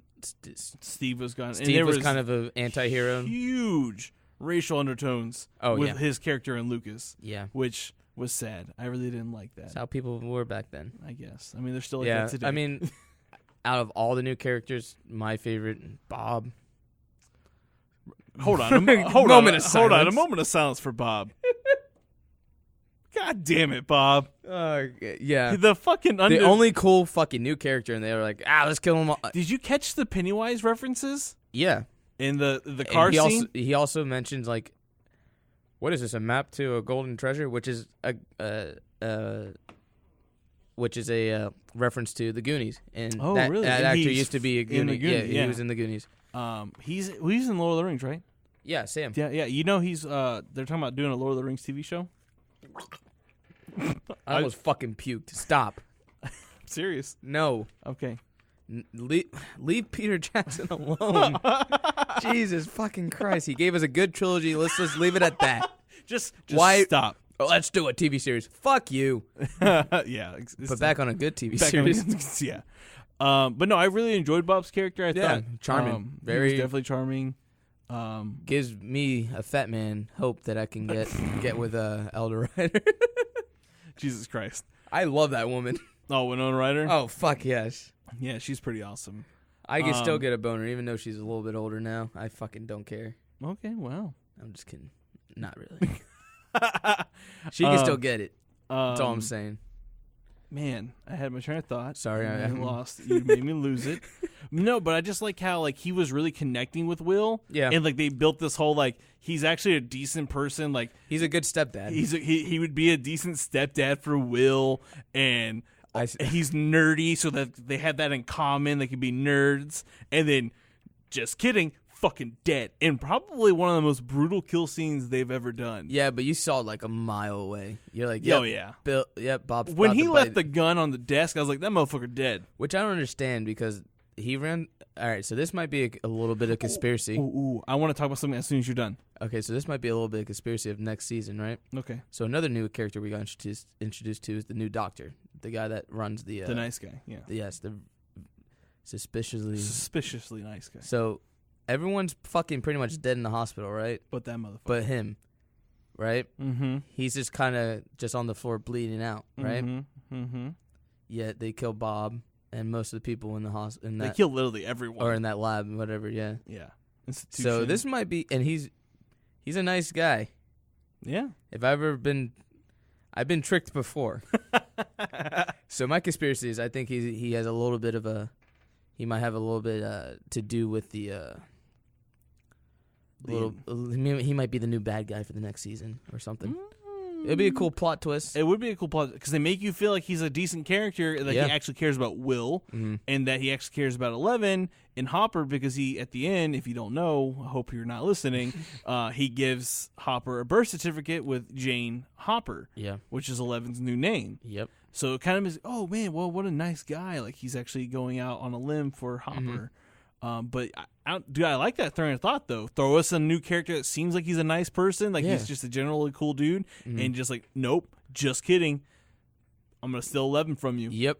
[SPEAKER 2] Steve was gone.
[SPEAKER 1] Steve was kind of an anti-hero.
[SPEAKER 2] Huge racial undertones with his character and Lucas.
[SPEAKER 1] Yeah.
[SPEAKER 2] Which was sad. I really didn't like that.
[SPEAKER 1] That's how people were back then.
[SPEAKER 2] I guess. I mean, they're still like that today.
[SPEAKER 1] I mean, out of all the new characters, my favorite, Bob.
[SPEAKER 2] Hold on. A moment of silence for Bob. God damn it, Bob.
[SPEAKER 1] Yeah.
[SPEAKER 2] The
[SPEAKER 1] only cool fucking new character, and they were like, let's kill him all.
[SPEAKER 2] Did you catch the Pennywise references?
[SPEAKER 1] Yeah.
[SPEAKER 2] In the car scene?
[SPEAKER 1] He also mentions, like, what is this, a map to a golden treasure? Which is a reference to the Goonies. And
[SPEAKER 2] really?
[SPEAKER 1] That actor used to be a Goonie. Yeah, he was in the Goonies.
[SPEAKER 2] He's in Lord of the Rings, right?
[SPEAKER 1] Yeah, Sam.
[SPEAKER 2] Yeah. You know he's they're talking about doing a Lord of the Rings TV show.
[SPEAKER 1] I almost fucking puked. Stop.
[SPEAKER 2] Serious?
[SPEAKER 1] No.
[SPEAKER 2] Okay.
[SPEAKER 1] Leave Peter Jackson alone. Jesus fucking Christ. He gave us a good trilogy. Let's just leave it at that.
[SPEAKER 2] Just
[SPEAKER 1] stop. Oh, let's do a TV series. Fuck you.
[SPEAKER 2] Yeah.
[SPEAKER 1] But back on a good TV series.
[SPEAKER 2] Yeah. But no, I really enjoyed Bob's character. I thought
[SPEAKER 1] charming.
[SPEAKER 2] He was definitely charming.
[SPEAKER 1] Gives me, a fat man, hope that I can get with Elder Rider.
[SPEAKER 2] Jesus Christ.
[SPEAKER 1] I love that woman.
[SPEAKER 2] Oh, Winona Ryder?
[SPEAKER 1] Oh, fuck yes.
[SPEAKER 2] Yeah, she's pretty awesome.
[SPEAKER 1] I can still get a boner, even though she's a little bit older now. I fucking don't care.
[SPEAKER 2] Okay, wow.
[SPEAKER 1] I'm just kidding. Not really. She can still get it. That's all I'm saying.
[SPEAKER 2] Man, I had my train of thought.
[SPEAKER 1] Sorry, I
[SPEAKER 2] lost. You made me lose it. No, but I just like how like he was really connecting with Will.
[SPEAKER 1] Yeah,
[SPEAKER 2] and like they built this whole like he's actually a decent person. Like
[SPEAKER 1] he's a good stepdad.
[SPEAKER 2] He would be a decent stepdad for Will, and he's nerdy, so that they had that in common. They could be nerds, and then just kidding. Fucking dead, and probably one of the most brutal kill scenes they've ever done.
[SPEAKER 1] Yeah, but you saw it like a mile away. You're like,
[SPEAKER 2] oh yeah,
[SPEAKER 1] Bill, Bob's.
[SPEAKER 2] When he left the gun on the desk, I was like, that motherfucker dead.
[SPEAKER 1] Which I don't understand because he ran. All right, so this might be a little bit of conspiracy.
[SPEAKER 2] Ooh, I want to talk about something as soon as you're done.
[SPEAKER 1] Okay, so this might be a little bit of conspiracy of next season, right?
[SPEAKER 2] Okay.
[SPEAKER 1] So another new character we got introduced to is the new doctor, the guy that runs the
[SPEAKER 2] nice guy. Yeah.
[SPEAKER 1] The suspiciously
[SPEAKER 2] nice guy.
[SPEAKER 1] So. Everyone's fucking pretty much dead in the hospital, right?
[SPEAKER 2] But that motherfucker.
[SPEAKER 1] But him, right?
[SPEAKER 2] Mm-hmm.
[SPEAKER 1] He's just kind of just on the floor bleeding out, right?
[SPEAKER 2] Mm-hmm. Mm-hmm.
[SPEAKER 1] Yet they kill Bob and most of the people in the hospital.
[SPEAKER 2] They kill literally everyone.
[SPEAKER 1] Or in that lab, whatever, yeah.
[SPEAKER 2] Yeah. Institution.
[SPEAKER 1] So this might be, and he's a nice guy.
[SPEAKER 2] Yeah.
[SPEAKER 1] I've been tricked before. So my conspiracy is I think he has a little bit of he might have a little bit to do with the he might be the new bad guy for the next season or something. It'd be a cool plot twist.
[SPEAKER 2] It would be a cool plot because they make you feel like he's a decent character, that he actually cares about Will, and that he actually cares about 11 and Hopper, because he, at the end, if you don't know, I hope you're not listening, he gives Hopper a birth certificate with Jane Hopper, which is 11's new name.
[SPEAKER 1] Yep.
[SPEAKER 2] So it kind of is, oh man, well, what a nice guy. Like, he's actually going out on a limb for Hopper. But I like that throwing a thought, though. Throw us a new character that seems like he's a nice person, like he's just a generally cool dude, and just like, nope, just kidding. I'm going to steal 11 from you.
[SPEAKER 1] Yep.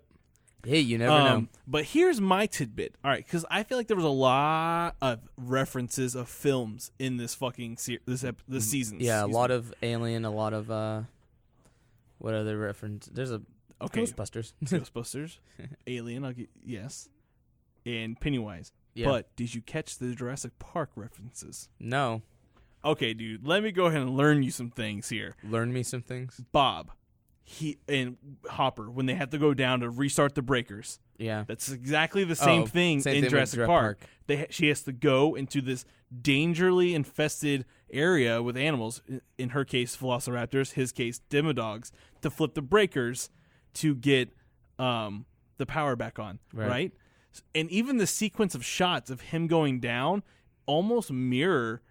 [SPEAKER 1] Hey, you never know.
[SPEAKER 2] But here's my tidbit. All right, because I feel like there was a lot of references of films in this fucking this season.
[SPEAKER 1] Yeah, a lot of Alien, a lot of what other reference? There's a Ghostbusters.
[SPEAKER 2] Ghostbusters, Alien. Yes, and Pennywise. Yeah. But did you catch the Jurassic Park references?
[SPEAKER 1] No.
[SPEAKER 2] Okay, dude. Let me go ahead and learn you some things here.
[SPEAKER 1] Learn me some things?
[SPEAKER 2] Bob, he and Hopper, when they have to go down to restart the breakers.
[SPEAKER 1] Yeah.
[SPEAKER 2] That's exactly the same thing in Jurassic Park. She has to go into this dangerously infested area with animals, in her case, velociraptors, his case, demodogs, to flip the breakers to get the power back on, right? And even the sequence of shots of him going down almost mirror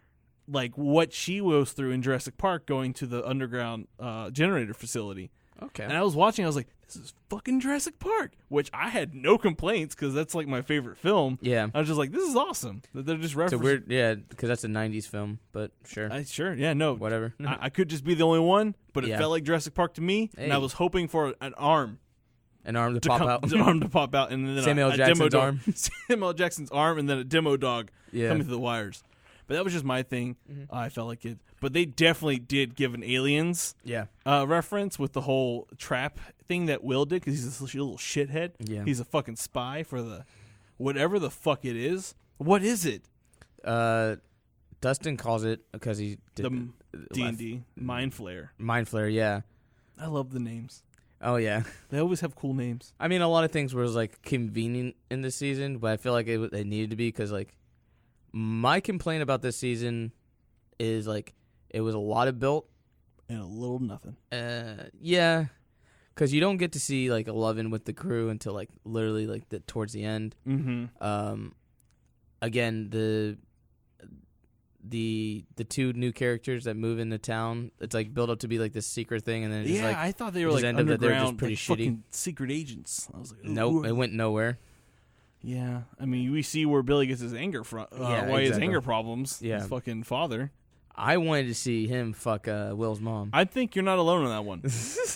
[SPEAKER 2] like what she goes through in Jurassic Park, going to the underground generator facility.
[SPEAKER 1] Okay.
[SPEAKER 2] And I was watching, I was like, this is fucking Jurassic Park, which I had no complaints because that's like my favorite film.
[SPEAKER 1] Yeah.
[SPEAKER 2] I was just like, this is awesome. They're just referencing.
[SPEAKER 1] So weird, yeah, because that's a 90s film, but sure.
[SPEAKER 2] Sure, yeah, no.
[SPEAKER 1] Whatever.
[SPEAKER 2] I could just be the only one, but it felt like Jurassic Park to me, and I was hoping for an arm.
[SPEAKER 1] An arm to pop out.
[SPEAKER 2] An arm to pop out, and then
[SPEAKER 1] Samuel Jackson's arm.
[SPEAKER 2] Samuel Jackson's arm, and then a demo dog coming through the wires. But that was just my thing. I felt like it. But they definitely did give an Aliens reference with the whole trap thing that Will did, because he's this little shithead. Yeah. He's a fucking spy for the whatever the fuck it is. What is it?
[SPEAKER 1] Dustin calls it, because he did
[SPEAKER 2] the D&D Mind Flare.
[SPEAKER 1] Mind Flare, yeah.
[SPEAKER 2] I love the names.
[SPEAKER 1] Oh, yeah.
[SPEAKER 2] They always have cool names.
[SPEAKER 1] I mean, a lot of things were, like, convenient in this season, but I feel like they needed to be, because, like, my complaint about this season is, like, it was a lot of built.
[SPEAKER 2] And a little nothing.
[SPEAKER 1] Yeah. Because you don't get to see, like, 11 with the crew until, like, literally, like, towards the end. Mm-hmm. Again, the two new characters that move into town, it's like built up to be like this secret thing, and then it's like,
[SPEAKER 2] I thought they were like underground, they're just pretty shitty secret agents. I was like,
[SPEAKER 1] nope, it went nowhere.
[SPEAKER 2] Yeah, I mean, we see where Billy gets his anger from. His anger problems. Yeah, his fucking father.
[SPEAKER 1] I wanted to see him fuck Will's mom.
[SPEAKER 2] I think you're not alone on that one,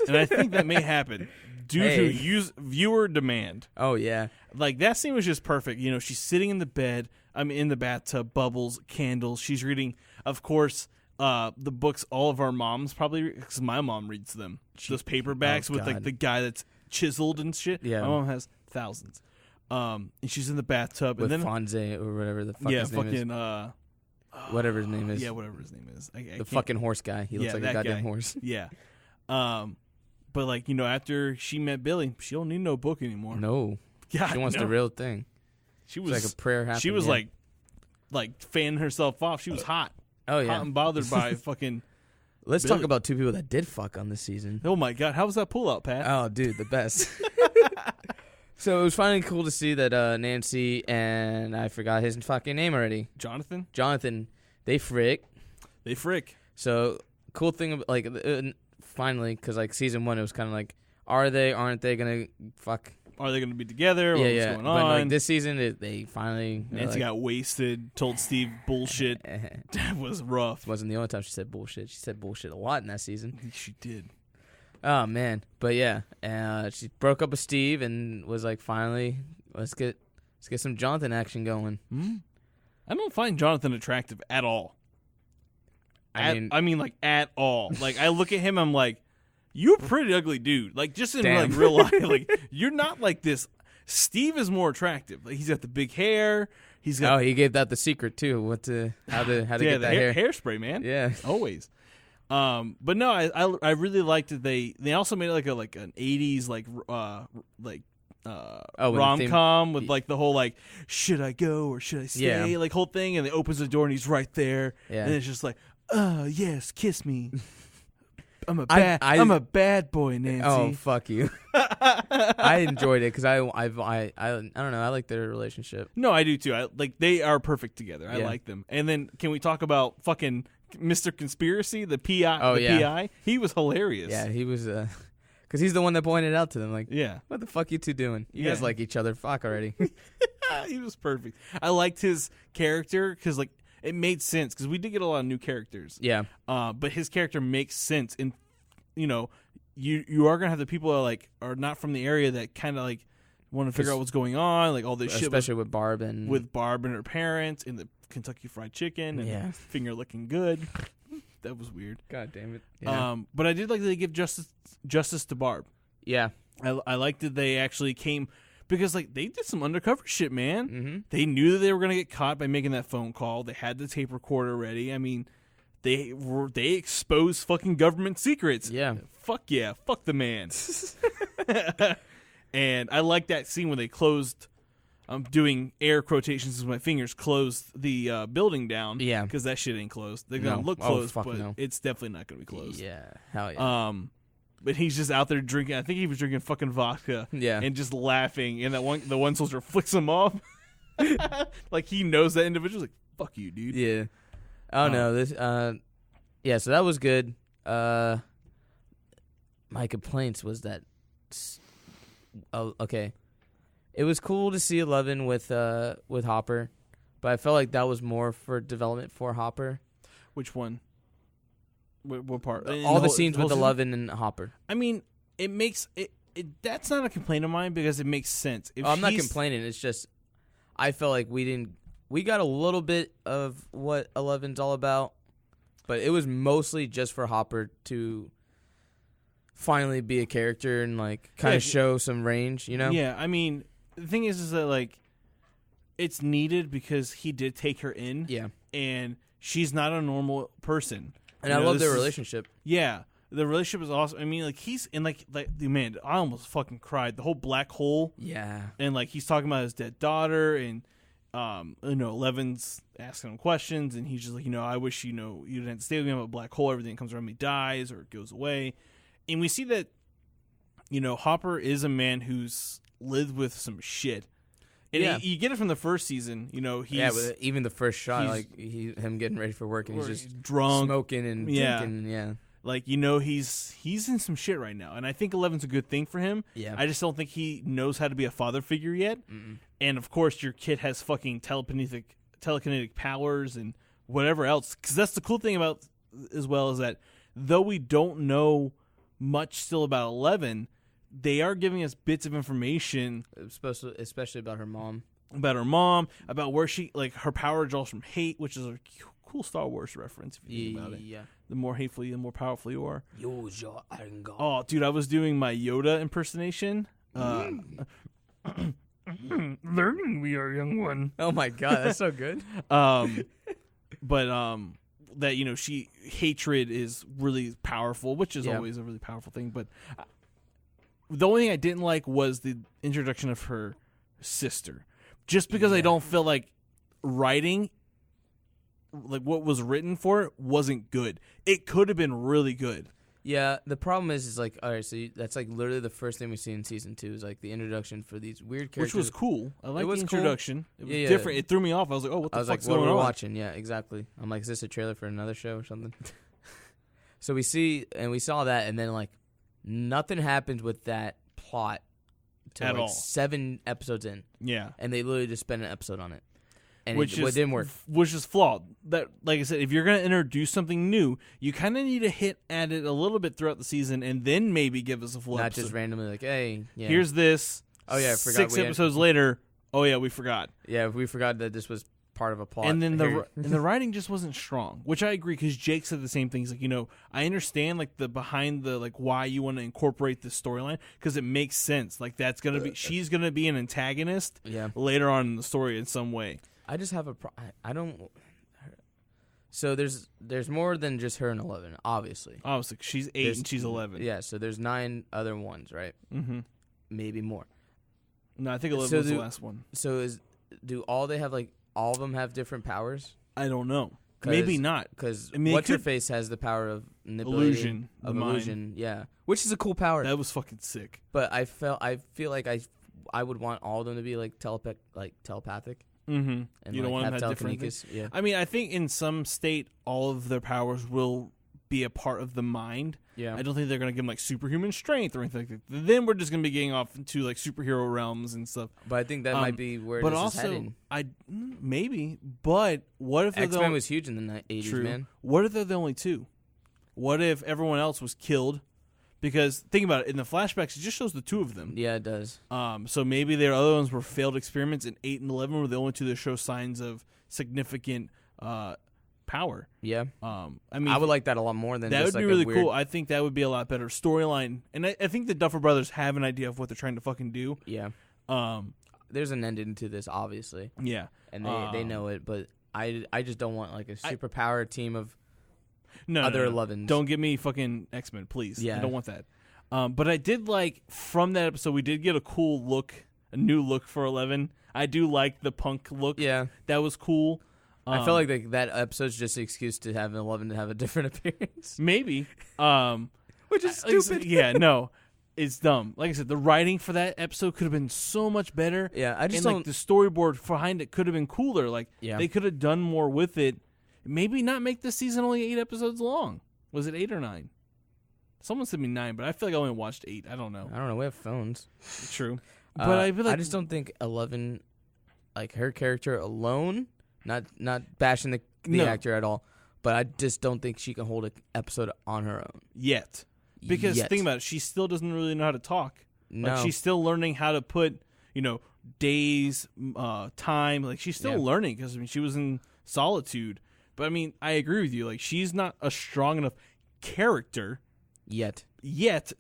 [SPEAKER 2] and I think that may happen due to viewer demand.
[SPEAKER 1] Oh yeah,
[SPEAKER 2] like that scene was just perfect. You know, she's sitting in the bed. I'm in the bathtub, bubbles, candles. She's reading, of course, the books all of our moms probably, because my mom reads them. Those paperbacks with like the guy that's chiseled and shit. Yeah, my mom has thousands. And she's in the bathtub
[SPEAKER 1] with
[SPEAKER 2] and then
[SPEAKER 1] Fonzie or whatever the fuck his name is. Whatever his name is.
[SPEAKER 2] Yeah, whatever his name is.
[SPEAKER 1] The fucking horse guy. He looks like a goddamn horse.
[SPEAKER 2] Yeah. But like, you know, after she met Billy, she don't need no book anymore.
[SPEAKER 1] No. God, she wants the real thing.
[SPEAKER 2] She was
[SPEAKER 1] like a prayer happening.
[SPEAKER 2] She was like fanning herself off. She was hot.
[SPEAKER 1] Oh yeah,
[SPEAKER 2] hot and bothered by fucking.
[SPEAKER 1] Let's
[SPEAKER 2] Billy.
[SPEAKER 1] talk about two people that did fuck on this season.
[SPEAKER 2] Oh my god, how was that pull out, Pat?
[SPEAKER 1] Oh dude, the best. So it was finally cool to see that Nancy and I forgot his fucking name already. Jonathan, they frick. So cool thing, like finally, because like season 1, it was kind of like, aren't they gonna fuck?
[SPEAKER 2] Are they going to be together? What's going on?
[SPEAKER 1] But like this season, they finally...
[SPEAKER 2] Nancy got wasted, told Steve bullshit. That was rough.
[SPEAKER 1] It wasn't the only time she said bullshit. She said bullshit a lot in that season.
[SPEAKER 2] She did.
[SPEAKER 1] Oh, man. But yeah, she broke up with Steve and was like, finally, let's get some Jonathan action going.
[SPEAKER 2] Mm-hmm. I don't find Jonathan attractive at all. I mean, like, at all. Like, I look at him, I'm like, you're a pretty ugly dude. Like, just in like real life. Like, you're not like this. Steve is more attractive. Like, he's got the big hair. He's got.
[SPEAKER 1] Oh, he gave that the secret too. How to get that
[SPEAKER 2] hairspray, man.
[SPEAKER 1] Yeah,
[SPEAKER 2] always. But no, I really liked that they also made it like an 80s rom-com with like the whole like, should I go or should I stay, like whole thing, and it opens the door and he's right there, and it's just like, oh yes, kiss me. I'm a bad boy, Nancy.
[SPEAKER 1] Oh, fuck you. I enjoyed it because I don't know. I like their relationship.
[SPEAKER 2] No, I do too. They are perfect together. I like them. And then can we talk about fucking Mr. Conspiracy, the PI? PI. He was hilarious.
[SPEAKER 1] Yeah, he was. Because he's the one that pointed out to them, like,
[SPEAKER 2] yeah,
[SPEAKER 1] what the fuck you two doing? You guys like each other. Fuck already.
[SPEAKER 2] He was perfect. I liked his character because like. It made sense because we did get a lot of new characters.
[SPEAKER 1] Yeah.
[SPEAKER 2] But his character makes sense. And, you know, you are going to have the people that are not from the area that kind of like want to figure out what's going on. Like all this shit.
[SPEAKER 1] Especially with Barb and
[SPEAKER 2] her parents and the Kentucky Fried Chicken and finger looking good. That was weird.
[SPEAKER 1] God damn it. Yeah.
[SPEAKER 2] But I did like that they give justice to Barb.
[SPEAKER 1] Yeah.
[SPEAKER 2] I liked that they actually came... Because, like, they did some undercover shit, man.
[SPEAKER 1] Mm-hmm.
[SPEAKER 2] They knew that they were going to get caught by making that phone call. They had the tape recorder ready. I mean, they exposed fucking government secrets.
[SPEAKER 1] Yeah.
[SPEAKER 2] Fuck yeah. Fuck the man. And I like that scene when they closed, I'm doing air quotations with my fingers, closed the building down.
[SPEAKER 1] Yeah.
[SPEAKER 2] Because that shit ain't closed. They're going to look closed, but it's definitely not going to be closed.
[SPEAKER 1] Yeah. Hell yeah.
[SPEAKER 2] But he's just out there drinking. I think he was drinking fucking vodka.
[SPEAKER 1] Yeah.
[SPEAKER 2] And just laughing. And the one soldier flicks him off. Like he knows that individual's like, fuck you, dude.
[SPEAKER 1] Yeah. Oh no, this yeah, so that was good. My complaints was that okay. It was cool to see 11 with Hopper, but I felt like that was more for development for Hopper.
[SPEAKER 2] Which one? What part?
[SPEAKER 1] All the scenes with 11 and Hopper.
[SPEAKER 2] I mean, it makes it. That's not a complaint of mine because it makes sense.
[SPEAKER 1] I'm not complaining. It's just I felt like we we got a little bit of what 11's all about, but it was mostly just for Hopper to finally be a character and like kind of show some range, you know?
[SPEAKER 2] Yeah, I mean, the thing is that like it's needed because he did take her in.
[SPEAKER 1] Yeah.
[SPEAKER 2] And she's not a normal person.
[SPEAKER 1] And I love their relationship.
[SPEAKER 2] Yeah. The relationship is awesome. I mean, like, he's in, like, man, I almost fucking cried. The whole black hole.
[SPEAKER 1] Yeah.
[SPEAKER 2] And, like, he's talking about his dead daughter, and, you know, Eleven's asking him questions, and he's just like, you know, I wish, you know, you didn't have to stay with me. I'm a black hole. Everything that comes around me dies or goes away. And we see that, you know, Hopper is a man who's lived with some shit. And you get it from the first season, you know.
[SPEAKER 1] With even the first shot, like, him getting ready for work, and he's just
[SPEAKER 2] drunk,
[SPEAKER 1] smoking and drinking, yeah.
[SPEAKER 2] Like, you know, he's in some shit right now, and I think 11's a good thing for him.
[SPEAKER 1] Yeah.
[SPEAKER 2] I just don't think he knows how to be a father figure yet.
[SPEAKER 1] Mm-mm.
[SPEAKER 2] And of course, your kid has fucking telekinetic powers and whatever else. Because that's the cool thing about as well is that though we don't know much still about 11, they are giving us bits of information,
[SPEAKER 1] especially about her mom.
[SPEAKER 2] About where she her power draws from hate, which is a cool Star Wars reference if you think about it. Yeah. The more hateful, the more powerful you are.
[SPEAKER 1] Use your anger.
[SPEAKER 2] Oh, dude, I was doing my Yoda impersonation. Learning, we are young one.
[SPEAKER 1] Oh my god, that's so good.
[SPEAKER 2] But that, you know, hatred is really powerful, which is always a really powerful thing. But the only thing I didn't like was the introduction of her sister, just because I don't feel like writing. Like what was written for it wasn't good. It could have been really good.
[SPEAKER 1] Yeah, the problem is like, all right, so that's like literally the first thing we see in season 2 is like the introduction for these weird characters,
[SPEAKER 2] which was cool. I like the introduction. Cool. It was different. It threw me off. I was like, oh, what the fuck's going on?
[SPEAKER 1] What are we watching? Yeah, exactly. I'm like, is this a trailer for another show or something? So we saw that, and then like nothing happened with that plot till
[SPEAKER 2] at all
[SPEAKER 1] 7 episodes in.
[SPEAKER 2] Yeah,
[SPEAKER 1] and they literally just spent an episode on it. And
[SPEAKER 2] it
[SPEAKER 1] didn't work.
[SPEAKER 2] Which is flawed. That, like I said, if you're going to introduce something new, you kind of need to hit at it a little bit throughout the season, and then maybe give us a full episode.
[SPEAKER 1] Not just randomly like, hey,
[SPEAKER 2] here's this. Oh yeah, I forgot. 6 episodes later. Oh yeah, we forgot.
[SPEAKER 1] Yeah, we forgot that this was part of a plot.
[SPEAKER 2] And then the writing just wasn't strong, which I agree because Jake said the same things. Like, you know, I understand like the behind the like why you want to incorporate this storyline because it makes sense. Like that's gonna be she's gonna be an antagonist later on in the story in some way.
[SPEAKER 1] I just have I don't. So there's more than just her and 11, obviously.
[SPEAKER 2] Obviously, she's 8 and she's 11.
[SPEAKER 1] Yeah, so there's 9 other ones, right?
[SPEAKER 2] Mm-hmm.
[SPEAKER 1] Maybe more.
[SPEAKER 2] No, I think 11 was the last one.
[SPEAKER 1] So do all they have like all of them have different powers?
[SPEAKER 2] I don't know. Maybe not,
[SPEAKER 1] because what's her face has the power of manipulating illusion. Yeah, which is a cool power.
[SPEAKER 2] That was fucking sick.
[SPEAKER 1] But I feel like I would want all of them to be like telepathic.
[SPEAKER 2] Mm-hmm.
[SPEAKER 1] And
[SPEAKER 2] you don't want to have different things. Yeah. I mean, I think in some state, all of their powers will be a part of the mind.
[SPEAKER 1] Yeah.
[SPEAKER 2] I don't think they're going to give them like superhuman strength or anything like that. Then we're just going to be getting off into like superhero realms and stuff.
[SPEAKER 1] But I think that might be where this is heading.
[SPEAKER 2] Maybe. But what if
[SPEAKER 1] X-Men was huge in the 80s, man?
[SPEAKER 2] What if they're the only 2? What if everyone else was killed? Because think about it, in the flashbacks, it just shows the 2 of them.
[SPEAKER 1] Yeah, it does.
[SPEAKER 2] So maybe their other ones were failed experiments, and 8 and 11 were the only 2 that show signs of significant power.
[SPEAKER 1] Yeah.
[SPEAKER 2] I mean,
[SPEAKER 1] I would like that a lot more than
[SPEAKER 2] that.
[SPEAKER 1] Just
[SPEAKER 2] would be
[SPEAKER 1] like
[SPEAKER 2] really cool. I think that would be a lot better storyline, and I think the Duffer Brothers have an idea of what they're trying to fucking do.
[SPEAKER 1] Yeah. There's an ending to this, obviously.
[SPEAKER 2] Yeah.
[SPEAKER 1] And they know it, but I just don't want like a superpower team of.
[SPEAKER 2] No,
[SPEAKER 1] other
[SPEAKER 2] 11s. Don't give me fucking X-Men, please. Yeah. I don't want that. But I did like, from that episode, we did get a cool look, a new look for 11. I do like the punk look.
[SPEAKER 1] Yeah.
[SPEAKER 2] That was cool.
[SPEAKER 1] I feel like that episode's just an excuse to have 11 to have a different appearance.
[SPEAKER 2] Maybe.
[SPEAKER 1] Which is stupid.
[SPEAKER 2] Yeah, no. It's dumb. Like I said, the writing for that episode could have been so much better.
[SPEAKER 1] Yeah, I just
[SPEAKER 2] don't... like, the storyboard behind it could have been cooler. Like, they could have done more with it. Maybe not make this season only 8 episodes long. Was it 8 or 9? Someone said me 9, but I feel like I only watched 8. I don't know.
[SPEAKER 1] We have phones.
[SPEAKER 2] True. But I feel like...
[SPEAKER 1] I just don't think 11, like her character alone, not bashing the actor at all, but I just don't think she can hold an episode on her own.
[SPEAKER 2] Yet. Because think about it, she still doesn't really know how to talk.
[SPEAKER 1] No.
[SPEAKER 2] Like, she's still learning how to put, days, time. Like, she's still learning because, I mean, she was in solitude. But, I mean, I agree with you. Like, she's not a strong enough character yet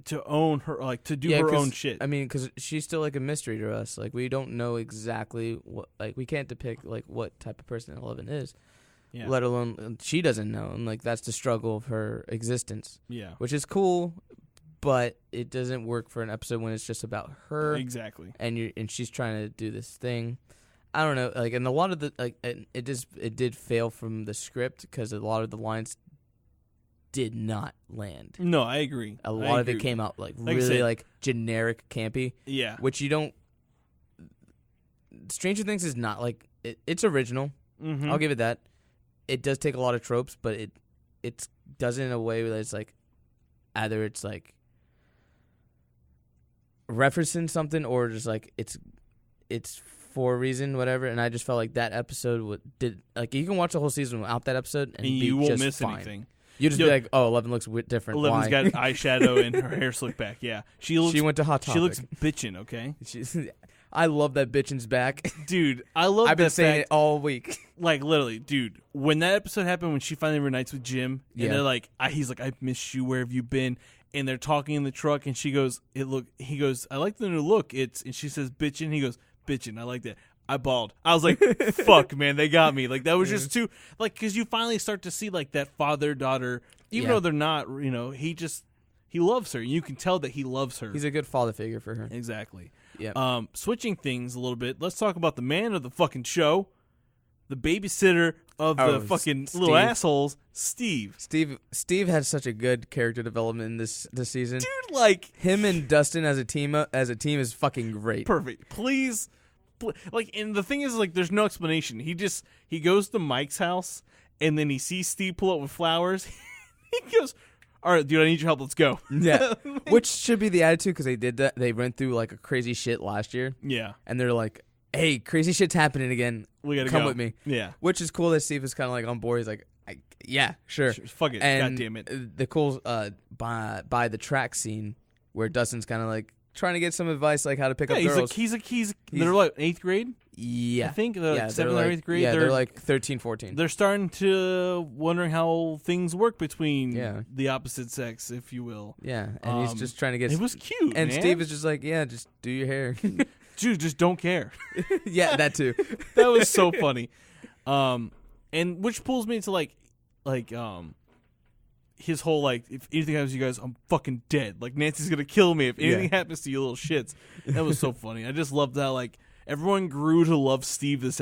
[SPEAKER 2] to own her, like, to do her own shit.
[SPEAKER 1] I mean, because she's still, like, a mystery to us. Like, we don't know exactly what, like, we can't depict, like, what type of person Eleven is. Yeah. Let alone, she doesn't know. And, like, that's the struggle of her existence. Yeah. Which is cool, but it doesn't work for an episode when it's just about her.
[SPEAKER 2] Exactly.
[SPEAKER 1] And she's trying to do this thing. I don't know. Like, and a lot of the, like, it did fail from the script because a lot of the lines did not land.
[SPEAKER 2] No, I agree.
[SPEAKER 1] A lot of it came out, like really, like, generic campy. Yeah. Which you don't. Stranger Things is not, like, it's original. Mm-hmm. I'll give it that. It does take a lot of tropes, but it does it in a way that it's like either it's like referencing something or just like it's for a reason, whatever. And I just felt like that episode did like you can watch the whole season without that episode and you won't miss anything. You just be like, oh, 11 looks different.
[SPEAKER 2] 11's got eyeshadow and her hair slicked back. Yeah, she
[SPEAKER 1] went to Hot Topic.
[SPEAKER 2] She looks bitchin'. Okay.
[SPEAKER 1] I love that bitchin's back.
[SPEAKER 2] Dude, I love that.
[SPEAKER 1] I've been saying it all week.
[SPEAKER 2] Like, literally, dude, when that episode happened, when she finally reunites with Jim, and they're like, he's like, I miss you, where have you been? And they're talking in the truck, and he goes, I like the new look. And she says, bitchin'. He goes, bitchin', I like that. I bawled. I was like, fuck, man, they got me. Like, that was just too, like, because you finally start to see, like, that father-daughter, even though they're not, you know, he loves her. You can tell that he loves her.
[SPEAKER 1] He's a good father figure for her.
[SPEAKER 2] Exactly. Yeah. Switching things a little bit, let's talk about the man of the fucking show, the babysitter of the fucking little assholes, Steve.
[SPEAKER 1] Steve has such a good character development in this season.
[SPEAKER 2] Dude, like
[SPEAKER 1] him and Dustin as a team is fucking great.
[SPEAKER 2] Perfect. Please, like, and the thing is, like, there's no explanation. He goes to Mike's house, and then he sees Steve pull up with flowers. He goes, all right, dude, I need your help. Let's go.
[SPEAKER 1] Yeah. Which should be the attitude because they did that. They went through like a crazy shit last year. Yeah. And they're like, hey, crazy shit's happening again.
[SPEAKER 2] We gotta
[SPEAKER 1] come with me. Yeah. Which is cool that Steve is kind of like on board. He's like, yeah, sure.
[SPEAKER 2] Fuck it.
[SPEAKER 1] And
[SPEAKER 2] God damn it.
[SPEAKER 1] The cool by the track scene where Dustin's kind of like trying to get some advice like how to pick up girls.
[SPEAKER 2] He's they're like 8th grade?
[SPEAKER 1] Yeah.
[SPEAKER 2] I think they're like 7th or 8th grade.
[SPEAKER 1] Yeah, they're like 13, 14.
[SPEAKER 2] They're starting to wondering how things work between the opposite sex, if you will.
[SPEAKER 1] Yeah, and he's just trying to get...
[SPEAKER 2] It was cute,
[SPEAKER 1] and
[SPEAKER 2] man.
[SPEAKER 1] Steve is just like, yeah, just do your hair.
[SPEAKER 2] Dude, just don't care.
[SPEAKER 1] Yeah, that too.
[SPEAKER 2] That was so funny. And which pulls me to like his whole, like, if anything happens to you guys, I'm fucking dead. Like, Nancy's gonna kill me if anything happens to you little shits. That was so funny. I just loved how, like, everyone grew to love Steve this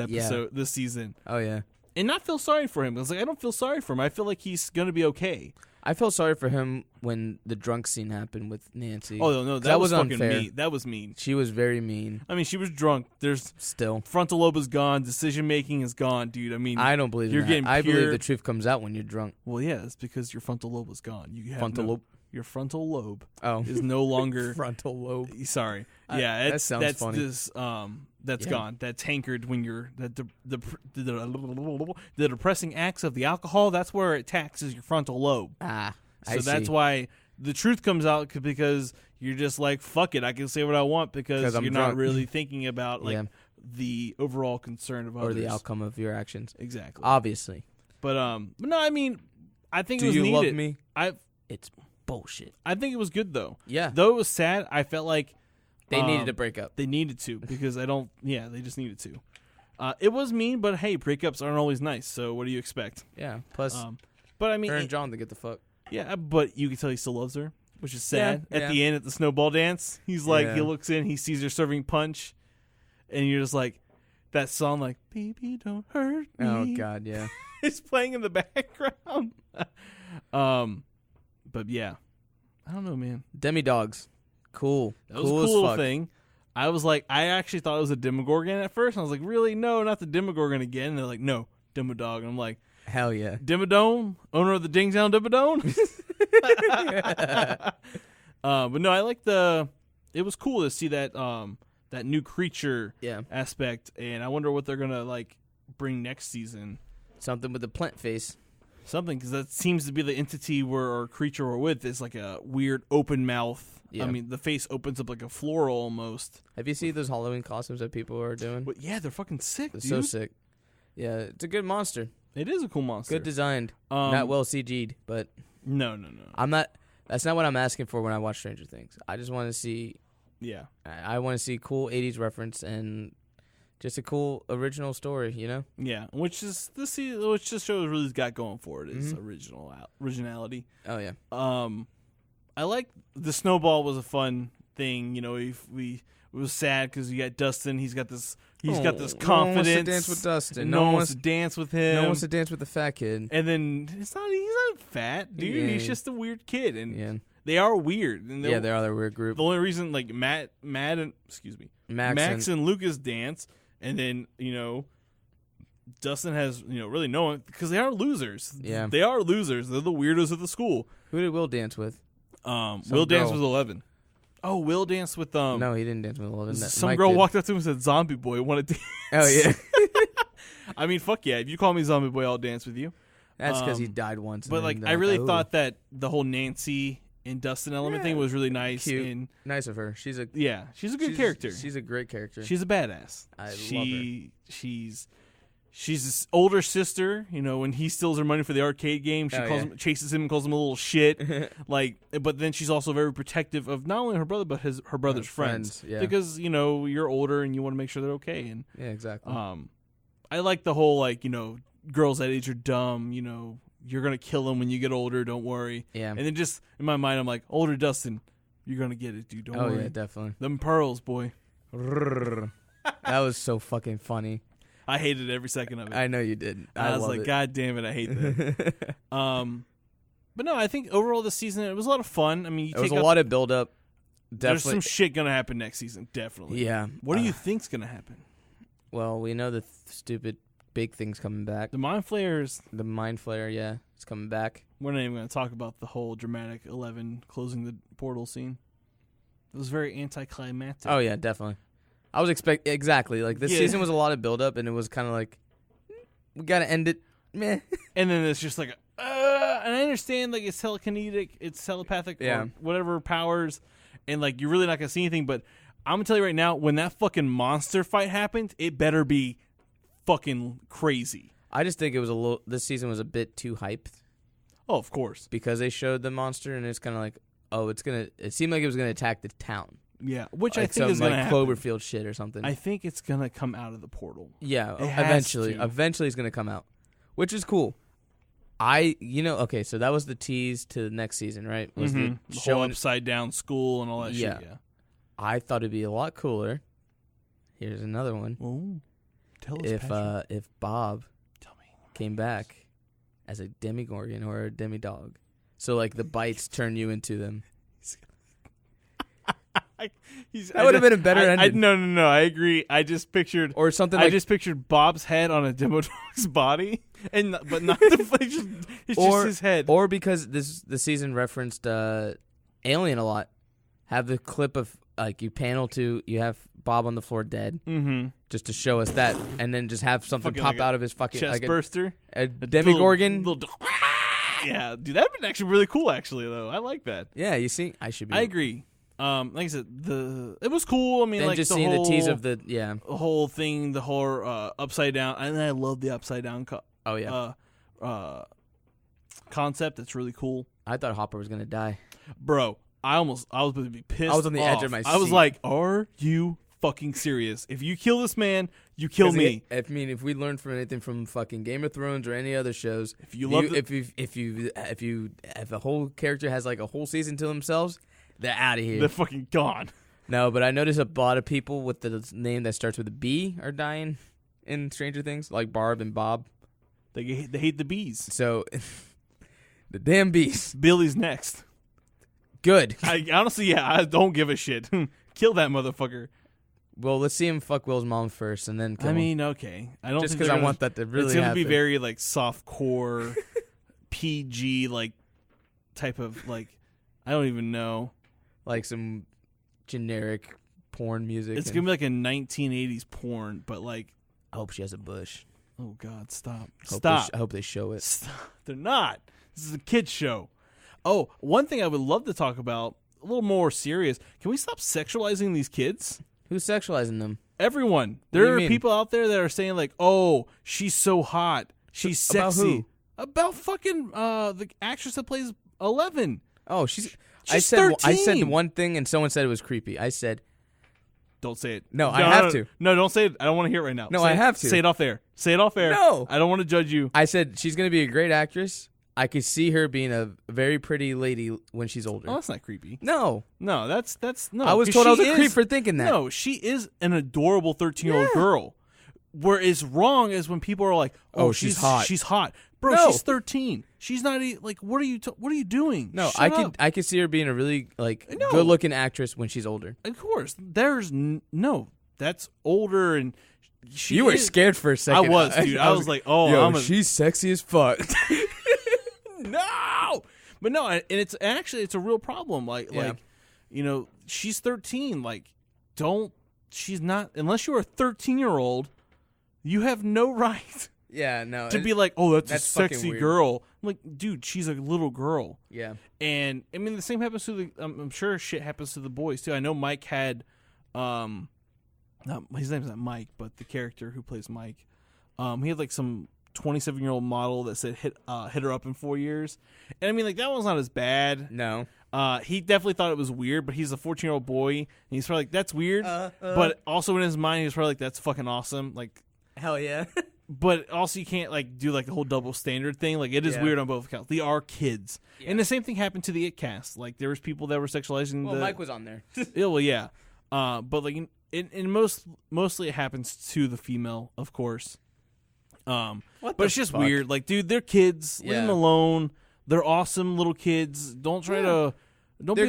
[SPEAKER 2] season.
[SPEAKER 1] Oh, yeah.
[SPEAKER 2] And not feel sorry for him. I was like, I don't feel sorry for him. I feel like he's gonna be okay.
[SPEAKER 1] I felt sorry for him when the drunk scene happened with Nancy.
[SPEAKER 2] Oh, no, that was fucking mean. That was mean.
[SPEAKER 1] She was very mean.
[SPEAKER 2] I mean, she was drunk. There's
[SPEAKER 1] still
[SPEAKER 2] frontal lobe is gone. Decision making is gone, dude. I mean,
[SPEAKER 1] I don't believe you're getting. I believe the truth comes out when you're drunk.
[SPEAKER 2] Well, yeah, it's because your frontal lobe is gone. You have
[SPEAKER 1] frontal lobe.
[SPEAKER 2] Your frontal lobe is no longer
[SPEAKER 1] frontal lobe.
[SPEAKER 2] Sorry, yeah,
[SPEAKER 1] that sounds funny.
[SPEAKER 2] That's gone. That's hankered when you're the depressing acts of the alcohol. That's where it taxes your frontal lobe. So that's why the truth comes out because you're just like, fuck it, I can say what I want because you're not really thinking about like the overall concern of others
[SPEAKER 1] or the outcome of your actions.
[SPEAKER 2] Exactly,
[SPEAKER 1] obviously.
[SPEAKER 2] But no, I mean, I think it was needed.
[SPEAKER 1] Do you love me?
[SPEAKER 2] It's
[SPEAKER 1] bullshit.
[SPEAKER 2] I think it was good though.
[SPEAKER 1] Yeah.
[SPEAKER 2] Though it was sad, I felt like
[SPEAKER 1] they needed to break up.
[SPEAKER 2] They needed to because they just needed to. It was mean, but hey, breakups aren't always nice. So what do you expect?
[SPEAKER 1] Yeah. Plus,
[SPEAKER 2] but I mean,
[SPEAKER 1] her and John to get the fuck.
[SPEAKER 2] Yeah, but you can tell he still loves her, which is sad. At the end, at the snowball dance, he's like, he looks in, he sees her serving punch, and you're just like, that song, like, baby, don't hurt me.
[SPEAKER 1] Oh God, yeah.
[SPEAKER 2] It's playing in the background. But yeah, I don't know, man.
[SPEAKER 1] Demi-dogs. Cool.
[SPEAKER 2] That was a cool thing. I was like, I actually thought it was a Demogorgon at first. I was like, really? No, not the Demogorgon again. And they're like, no, Demodog. And I'm like,
[SPEAKER 1] hell yeah.
[SPEAKER 2] Dimmadome, owner of the Dingtown Dimmadome. But no, I like it was cool to see that that new creature aspect. And I wonder what they're going to like bring next season.
[SPEAKER 1] Something with a plant face.
[SPEAKER 2] Something, because that seems to be the entity or creature we're with is like a weird open mouth. Yeah. I mean, the face opens up like a floral almost.
[SPEAKER 1] Have you seen those Halloween costumes that people are doing?
[SPEAKER 2] But yeah, they're fucking sick, dude.
[SPEAKER 1] So sick. Yeah, it's a good monster.
[SPEAKER 2] It is a cool monster.
[SPEAKER 1] Good designed. Not well CG'd, but...
[SPEAKER 2] No.
[SPEAKER 1] I'm not... That's not what I'm asking for when I watch Stranger Things. I just want to see...
[SPEAKER 2] Yeah.
[SPEAKER 1] I want to see cool 80s reference and just a cool original story, you know?
[SPEAKER 2] Yeah, which just shows really got going for it is originality.
[SPEAKER 1] Oh, yeah.
[SPEAKER 2] I like the snowball was a fun thing. You know, it was sad because you got Dustin. He's got this confidence.
[SPEAKER 1] No one wants to dance with Dustin.
[SPEAKER 2] No one wants to dance with him.
[SPEAKER 1] No one wants to dance with the fat kid.
[SPEAKER 2] And then he's not fat, dude.
[SPEAKER 1] Yeah.
[SPEAKER 2] He's just a weird kid, and
[SPEAKER 1] yeah.
[SPEAKER 2] they are weird. And
[SPEAKER 1] they are a weird group.
[SPEAKER 2] The only reason like Max and Lucas dance, and then Dustin has really no one because they are losers.
[SPEAKER 1] Yeah,
[SPEAKER 2] they are losers. They're the weirdos of the school.
[SPEAKER 1] Who did Will dance with?
[SPEAKER 2] Will danced with 11. Oh, Will danced with
[SPEAKER 1] No, he didn't dance with 11.
[SPEAKER 2] Some
[SPEAKER 1] Mike
[SPEAKER 2] girl
[SPEAKER 1] did.
[SPEAKER 2] walked up to him and said, "Zombie boy, want to dance?"
[SPEAKER 1] Oh yeah.
[SPEAKER 2] I mean, fuck yeah! If you call me Zombie boy, I'll dance with you.
[SPEAKER 1] That's because he died once.
[SPEAKER 2] But like, I really thought that the whole Nancy and Dustin element thing was really nice.
[SPEAKER 1] Cute.
[SPEAKER 2] And
[SPEAKER 1] nice of her. She's a
[SPEAKER 2] good character.
[SPEAKER 1] She's a great character.
[SPEAKER 2] She's a badass.
[SPEAKER 1] I love her.
[SPEAKER 2] She's his older sister. When he steals her money for the arcade game, she chases him and calls him a little shit. But then she's also very protective of not only her brother but her brother's friends.
[SPEAKER 1] Yeah.
[SPEAKER 2] Because you're older and you want to make sure they're okay. And
[SPEAKER 1] yeah, exactly.
[SPEAKER 2] I like the whole girls that age are dumb. You're gonna kill them when you get older. Don't worry.
[SPEAKER 1] Yeah.
[SPEAKER 2] And then just in my mind, I'm like, older Dustin, you're gonna get it, dude. Don't worry.
[SPEAKER 1] Oh yeah, definitely.
[SPEAKER 2] Them pearls, boy.
[SPEAKER 1] That was so fucking funny.
[SPEAKER 2] I hated every second of it.
[SPEAKER 1] I know you did.
[SPEAKER 2] I was like, God damn it, I hate that. But no, I think overall this season it was a lot of fun. I mean,
[SPEAKER 1] there was a lot of build up.
[SPEAKER 2] There's some shit gonna happen next season, definitely.
[SPEAKER 1] Yeah.
[SPEAKER 2] What do you think's gonna happen?
[SPEAKER 1] Well, we know the stupid big thing's coming back.
[SPEAKER 2] The Mind Flayers.
[SPEAKER 1] The Mind Flayer, yeah, it's coming back.
[SPEAKER 2] We're not even gonna talk about the whole dramatic 11 closing the portal scene. It was very anticlimactic.
[SPEAKER 1] Oh yeah, definitely. I was exactly like this season was a lot of build up, and it was kind of like we gotta end it, meh.
[SPEAKER 2] And then it's just like, and I understand like it's telekinetic, it's telepathic, or whatever powers, and like you're really not gonna see anything. But I'm gonna tell you right now, when that fucking monster fight happens, it better be fucking crazy.
[SPEAKER 1] I just think it was this season was a bit too hyped.
[SPEAKER 2] Oh, of course,
[SPEAKER 1] because they showed the monster, and it's kind of like, it seemed like it was gonna attack the town.
[SPEAKER 2] Yeah, which
[SPEAKER 1] like
[SPEAKER 2] I think is going to happen.
[SPEAKER 1] Cloverfield shit or something.
[SPEAKER 2] I think it's going to come out of the portal.
[SPEAKER 1] Yeah, eventually. Eventually it's going to come out, which is cool. Okay, so that was the tease to the next season, right? Was
[SPEAKER 2] the whole upside down school and all that shit, yeah. I
[SPEAKER 1] thought it'd be a lot cooler. Here's another one.
[SPEAKER 2] Oh, tell us,
[SPEAKER 1] if Bob came back as a demigorgon or a demidog. So, like, the bites turn you into them. That would have been a better ending.
[SPEAKER 2] No. I agree. I just pictured
[SPEAKER 1] or something.
[SPEAKER 2] I just pictured Bob's head on a Demodog's body, but not the. It's just his head.
[SPEAKER 1] Or because the season referenced Alien a lot. Have the clip of like you have Bob on the floor dead, just to show us that, and then just have something pop out of his fucking
[SPEAKER 2] chest burster,
[SPEAKER 1] a demigorgon.
[SPEAKER 2] Yeah, dude, that'd been actually really cool. Actually, though, I like that.
[SPEAKER 1] Yeah, you see, I
[SPEAKER 2] agree. Like I said, it was cool. I mean,
[SPEAKER 1] then
[SPEAKER 2] like
[SPEAKER 1] just
[SPEAKER 2] the
[SPEAKER 1] seeing
[SPEAKER 2] whole,
[SPEAKER 1] the tease of the
[SPEAKER 2] whole thing, the whole upside down, and I love the upside down. Concept. That's really cool.
[SPEAKER 1] I thought Hopper was gonna die,
[SPEAKER 2] bro. I was going to be pissed.
[SPEAKER 1] I was on the edge of my seat.
[SPEAKER 2] I was like, "Are you fucking serious? If you kill this man, you kill me."
[SPEAKER 1] If we learned from anything from fucking Game of Thrones or any other shows, if a whole character has like a whole season to themselves, they're out of here.
[SPEAKER 2] They're fucking gone.
[SPEAKER 1] No, but I noticed a lot of people with the name that starts with a B are dying in Stranger Things, like Barb and Bob.
[SPEAKER 2] They hate the bees.
[SPEAKER 1] So, the damn bees.
[SPEAKER 2] Billy's next.
[SPEAKER 1] Good.
[SPEAKER 2] I honestly, I don't give a shit. Kill that motherfucker.
[SPEAKER 1] Well, let's see him fuck Will's mom first, and then kill him.
[SPEAKER 2] Okay. I don't
[SPEAKER 1] just because I want that to really.
[SPEAKER 2] It's gonna be very like softcore, PG like type of like. I don't even know.
[SPEAKER 1] Like some generic porn music.
[SPEAKER 2] It's going to be like a 1980s porn, but like...
[SPEAKER 1] I hope she has a bush.
[SPEAKER 2] Oh God, stop.
[SPEAKER 1] I hope they show it.
[SPEAKER 2] Stop. They're not. This is a kid's show. Oh, one thing I would love to talk about, a little more serious. Can we stop sexualizing these kids?
[SPEAKER 1] Who's sexualizing them?
[SPEAKER 2] Everyone. There are people out there that are saying like, "Oh, she's so hot. She's sexy."
[SPEAKER 1] About who?
[SPEAKER 2] About fucking the actress that plays 11.
[SPEAKER 1] Oh,
[SPEAKER 2] she's
[SPEAKER 1] I
[SPEAKER 2] 13.
[SPEAKER 1] said one thing and someone said it was creepy. I said,
[SPEAKER 2] don't say it.
[SPEAKER 1] No, I have to.
[SPEAKER 2] No, don't say it. I don't want to hear it right now.
[SPEAKER 1] No, I have to.
[SPEAKER 2] Say it off air. Say it off air.
[SPEAKER 1] No.
[SPEAKER 2] I don't want to judge you.
[SPEAKER 1] I said she's going to be a great actress. I could see her being a very pretty lady when she's older.
[SPEAKER 2] Oh, that's not creepy.
[SPEAKER 1] No.
[SPEAKER 2] No, that's no.
[SPEAKER 1] I was told I was a creep for thinking that.
[SPEAKER 2] No, she is an adorable 13-year-old girl. Where it's wrong is when people are like, "Oh, she's hot. She's hot." Bro,
[SPEAKER 1] No.
[SPEAKER 2] she's 13. She's not like. What are you doing?
[SPEAKER 1] No,
[SPEAKER 2] Shut up.
[SPEAKER 1] I could see her being a really good-looking actress when she's older.
[SPEAKER 2] Of course, there's no. That's older, and
[SPEAKER 1] you were scared for a second.
[SPEAKER 2] I was, dude. I was like, "Oh,
[SPEAKER 1] she's sexy as fuck."
[SPEAKER 2] No, but no, and it's a real problem. Like, she's 13. Like, she's not unless you're a 13-year-old. You have no right.
[SPEAKER 1] Yeah, no.
[SPEAKER 2] To be like, oh, that's a sexy
[SPEAKER 1] weird.
[SPEAKER 2] girl. I'm like, dude, she's a little girl.
[SPEAKER 1] Yeah.
[SPEAKER 2] And I mean, the same happens to I'm sure shit happens to the boys too. I know Mike had, his name's not Mike, but the character who plays Mike, he had like some 27-year-old model that said hit her up in 4 years. And I mean, like that one's not as bad.
[SPEAKER 1] No.
[SPEAKER 2] He definitely thought it was weird, but he's a 14-year-old boy, and he's probably like, that's weird. But also in his mind, he's probably like, that's fucking awesome. Like,
[SPEAKER 1] hell yeah.
[SPEAKER 2] But also you can't like do like the whole double standard thing. Like it is weird on both accounts. They are kids. Yeah. And the same thing happened to the It cast. Like there was people that were sexualizing
[SPEAKER 1] Mike was on there.
[SPEAKER 2] Yeah, well, yeah. But like mostly it happens to the female, of course. But it's just weird. Like, dude, they're kids. Leave them alone. They're awesome little kids. Don't try to Don't be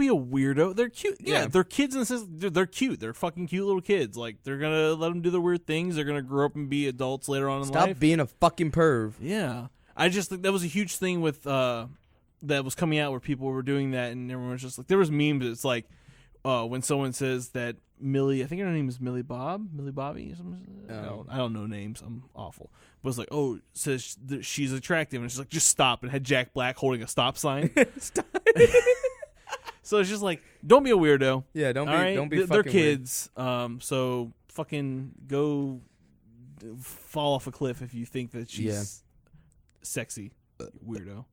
[SPEAKER 2] a weirdo. They're cute. Yeah, they're kids in the sense they're cute. They're fucking cute little kids. Like they're gonna let them do their weird things. They're gonna grow up and be adults later on in life.
[SPEAKER 1] Stop being a fucking perv.
[SPEAKER 2] Yeah, I just think that was a huge thing with that was coming out where people were doing that, and everyone was just like, there was memes. It's like when someone says that Millie, I think her name is Millie Bobby. Or something. No, I don't know names. I'm awful. But it's like, oh, says she's attractive, and she's like, just stop, and had Jack Black holding a stop sign. Stop. So it's just like, don't be a weirdo.
[SPEAKER 1] Yeah, don't be.
[SPEAKER 2] They're
[SPEAKER 1] fucking
[SPEAKER 2] kids. So fucking go fall off a cliff if you think that she's sexy, weirdo.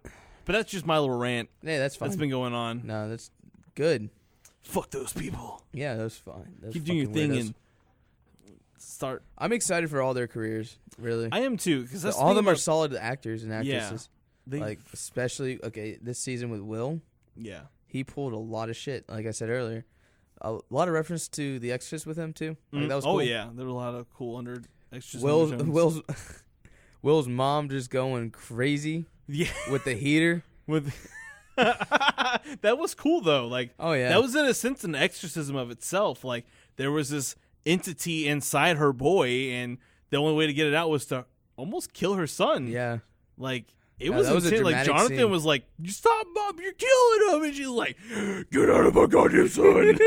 [SPEAKER 2] But that's just my little rant.
[SPEAKER 1] Yeah, that's fine.
[SPEAKER 2] That's been going on.
[SPEAKER 1] No, that's good.
[SPEAKER 2] Fuck those people.
[SPEAKER 1] Yeah, that's fine.
[SPEAKER 2] Keep doing your thing and start.
[SPEAKER 1] I'm excited for all their careers. Really,
[SPEAKER 2] I am too, because
[SPEAKER 1] all of them are solid actors and actresses.
[SPEAKER 2] Yeah,
[SPEAKER 1] like especially this season with Will.
[SPEAKER 2] Yeah,
[SPEAKER 1] he pulled a lot of shit. Like I said earlier, a lot of reference to The Exorcist with him too. Like, that was cool.
[SPEAKER 2] Oh yeah, there were a lot of cool extras.
[SPEAKER 1] Will's mom just going crazy.
[SPEAKER 2] Yeah,
[SPEAKER 1] with the heater.
[SPEAKER 2] That was cool though. Like,
[SPEAKER 1] oh yeah,
[SPEAKER 2] that was in a sense an exorcism of itself. Like, there was this entity inside her boy, and the only way to get it out was to almost kill her son.
[SPEAKER 1] Yeah,
[SPEAKER 2] like it was insane. Like Jonathan scene. Was like, "Stop, Mom! You're killing him!" And she's like, "Get out of my goddamn son!"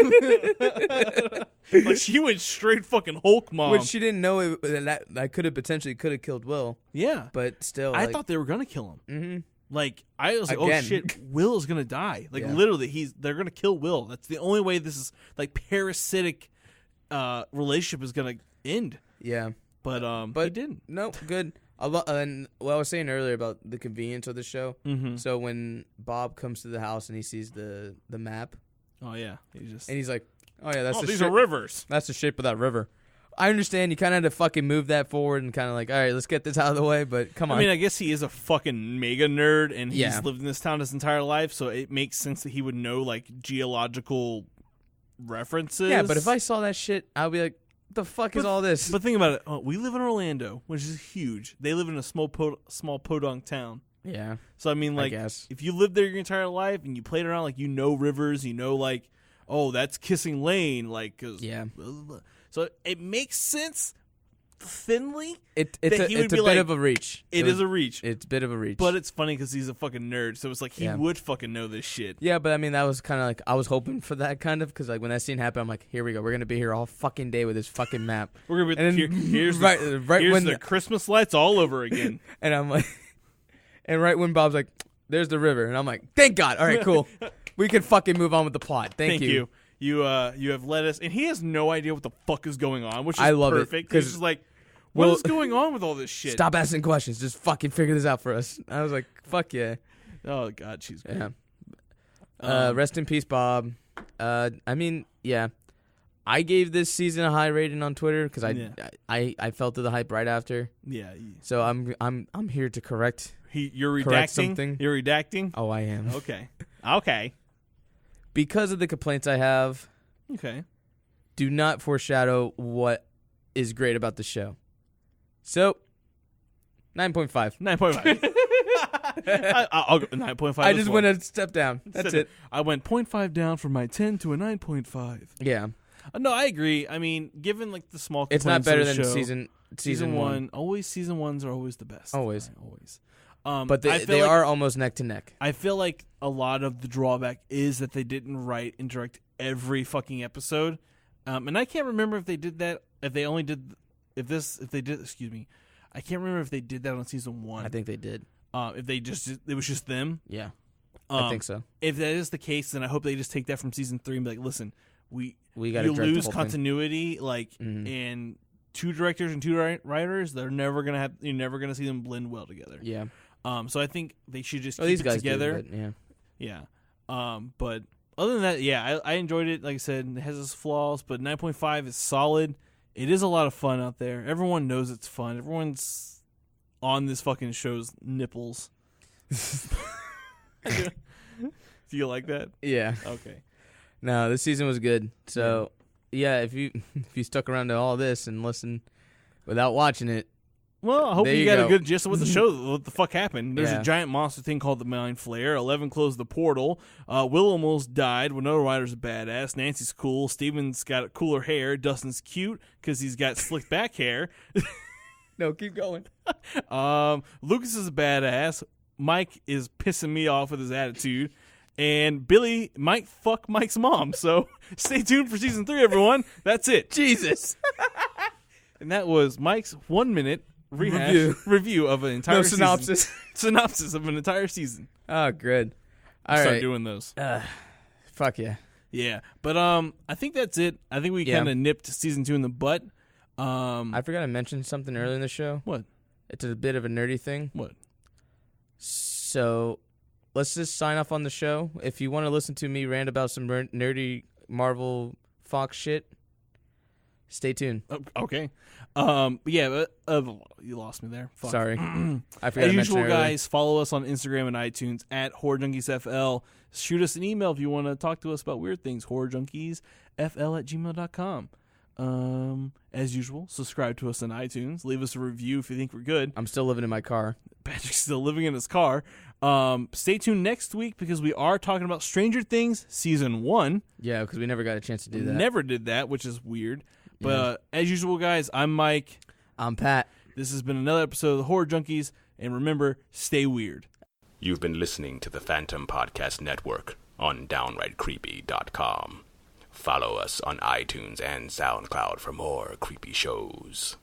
[SPEAKER 2] Like she went straight fucking Hulk mom.
[SPEAKER 1] Which she didn't know that could have potentially killed Will.
[SPEAKER 2] Yeah,
[SPEAKER 1] but still,
[SPEAKER 2] I thought they were gonna kill him.
[SPEAKER 1] Mm-hmm.
[SPEAKER 2] Like I was like, oh shit, Will is gonna die. Like literally, they're gonna kill Will. That's the only way this is like parasitic relationship is gonna end.
[SPEAKER 1] Yeah,
[SPEAKER 2] but he didn't.
[SPEAKER 1] No, good. And what I was saying earlier about the convenience of the show.
[SPEAKER 2] Mm-hmm.
[SPEAKER 1] So when Bob comes to the house and he sees the map.
[SPEAKER 2] Oh yeah,
[SPEAKER 1] he's like, oh yeah, that's
[SPEAKER 2] these are rivers.
[SPEAKER 1] That's the shape of that river. I understand you kind of had to fucking move that forward and kind of like, all right, let's get this out of the way, but come on.
[SPEAKER 2] I mean, I guess he is a fucking mega nerd, and he's lived in this town his entire life, so it makes sense that he would know, like, geological references.
[SPEAKER 1] Yeah, but if I saw that shit, I'd be like, what the fuck is all this?
[SPEAKER 2] But think about it. We live in Orlando, which is huge. They live in a small podunk town.
[SPEAKER 1] Yeah.
[SPEAKER 2] So, I mean, like, if you lived there your entire life and you played around, like, you know rivers, you know, like, oh, that's Kissing Lane, like, 'cause blah, blah, blah. So it makes sense thinly.
[SPEAKER 1] It's a bit of a reach.
[SPEAKER 2] It is a reach.
[SPEAKER 1] It's a bit of a reach.
[SPEAKER 2] But it's funny because he's a fucking nerd, so it's like he would fucking know this shit.
[SPEAKER 1] Yeah, but I mean, that was kind of like, I was hoping for that kind of, because like when that scene happened, I'm like, here we go. We're going to be here all fucking day with this fucking map.
[SPEAKER 2] We're going to be here's the Christmas lights all over again.
[SPEAKER 1] And I'm like, and right when Bob's like, there's the river. And I'm like, thank God. All right, cool. We can fucking move on with the plot. Thank you.
[SPEAKER 2] You have led us, and he has no idea what the fuck is going on, which is
[SPEAKER 1] I love
[SPEAKER 2] perfect. He's just like, what is going on with all this shit?
[SPEAKER 1] Stop asking questions. Just fucking figure this out for us. I was like, fuck yeah.
[SPEAKER 2] Oh, God, she's great.
[SPEAKER 1] Yeah. Rest in peace, Bob. I mean, yeah. I gave this season a high rating on Twitter because I felt the hype right after.
[SPEAKER 2] Yeah.
[SPEAKER 1] So I'm here to correct.
[SPEAKER 2] You're redacting
[SPEAKER 1] correct something.
[SPEAKER 2] You're redacting.
[SPEAKER 1] Oh, I am.
[SPEAKER 2] Okay.
[SPEAKER 1] Because of the complaints I have.
[SPEAKER 2] Okay.
[SPEAKER 1] Do not foreshadow what is great about the show. So, 9.5.
[SPEAKER 2] 9.5. I'll go 9.5.
[SPEAKER 1] I just went a step down. That's it.
[SPEAKER 2] I went 0.5 down from my 10 to a 9.5.
[SPEAKER 1] Yeah.
[SPEAKER 2] No, I agree. I mean, given like the small complaints
[SPEAKER 1] it's not better
[SPEAKER 2] of the
[SPEAKER 1] than
[SPEAKER 2] show,
[SPEAKER 1] season one.
[SPEAKER 2] Always season ones are always the best.
[SPEAKER 1] Always.
[SPEAKER 2] Right, always.
[SPEAKER 1] But they are almost neck to neck.
[SPEAKER 2] I feel like a lot of the drawback is that they didn't write and direct every fucking episode. And I can't remember if they did that. Excuse me. I can't remember if they did that on season 1.
[SPEAKER 1] I think they did.
[SPEAKER 2] If they it was just them.
[SPEAKER 1] Yeah. I think so.
[SPEAKER 2] If that is the case, then I hope they just take that from season 3 and be like, listen, we
[SPEAKER 1] got to
[SPEAKER 2] lose continuity, and 2 directors and 2 writers. You're never gonna see them blend well together.
[SPEAKER 1] Yeah.
[SPEAKER 2] So I think they should just
[SPEAKER 1] keep
[SPEAKER 2] these
[SPEAKER 1] it
[SPEAKER 2] guys
[SPEAKER 1] together.
[SPEAKER 2] Yeah. But other than that, yeah, I enjoyed it. Like I said, it has its flaws, but 9.5 is solid. It is a lot of fun out there. Everyone knows it's fun. Everyone's on this fucking show's nipples. Do you like that?
[SPEAKER 1] Yeah.
[SPEAKER 2] Okay.
[SPEAKER 1] No, this season was good. So, yeah, if you stuck around to all this and listened without watching it,
[SPEAKER 2] well, I hope you got a good gist of what the fuck happened. There's a giant monster thing called the Mind Flayer. 11 closed the portal. Will almost died. Winona Ryder's a badass. Nancy's cool. Steven's got cooler hair. Dustin's cute because he's got slicked back hair.
[SPEAKER 1] No, keep going.
[SPEAKER 2] Lucas is a badass. Mike is pissing me off with his attitude. And Billy might fuck Mike's mom. So stay tuned for season 3, everyone. That's it.
[SPEAKER 1] Jesus.
[SPEAKER 2] And that was Mike's 1 minute review of an entire
[SPEAKER 1] synopsis.
[SPEAKER 2] Synopsis of an entire season.
[SPEAKER 1] Oh, good. All
[SPEAKER 2] Start
[SPEAKER 1] right.
[SPEAKER 2] doing those.
[SPEAKER 1] Fuck yeah.
[SPEAKER 2] Yeah. But I think that's it. I think we kind of nipped season 2 in the butt.
[SPEAKER 1] I forgot to mention something earlier in the show.
[SPEAKER 2] What?
[SPEAKER 1] It's a bit of a nerdy thing.
[SPEAKER 2] What?
[SPEAKER 1] So, let's just sign off on the show. If you want to listen to me rant about some nerdy Marvel Fox shit, stay tuned.
[SPEAKER 2] Okay. Yeah, but, you lost me there. Fuck.
[SPEAKER 1] Sorry. I forgot
[SPEAKER 2] As
[SPEAKER 1] to
[SPEAKER 2] usual,
[SPEAKER 1] mention
[SPEAKER 2] guys, follow us on Instagram and iTunes at Horror Junkies FL. Shoot us an email if you want to talk to us about weird things, horrorjunkiesfl@gmail.com. As usual, subscribe to us on iTunes. Leave us a review if you think we're good.
[SPEAKER 1] I'm still living in my car.
[SPEAKER 2] Patrick's still living in his car. Stay tuned next week because we are talking about Stranger Things Season 1.
[SPEAKER 1] Yeah, because we never got a chance to do that.
[SPEAKER 2] Never did that, which is weird. But as usual, guys, I'm Mike.
[SPEAKER 1] I'm Pat.
[SPEAKER 2] This has been another episode of the Horror Junkies. And remember, stay weird.
[SPEAKER 3] You've been listening to the Phantom Podcast Network on DownrightCreepy.com. Follow us on iTunes and SoundCloud for more creepy shows.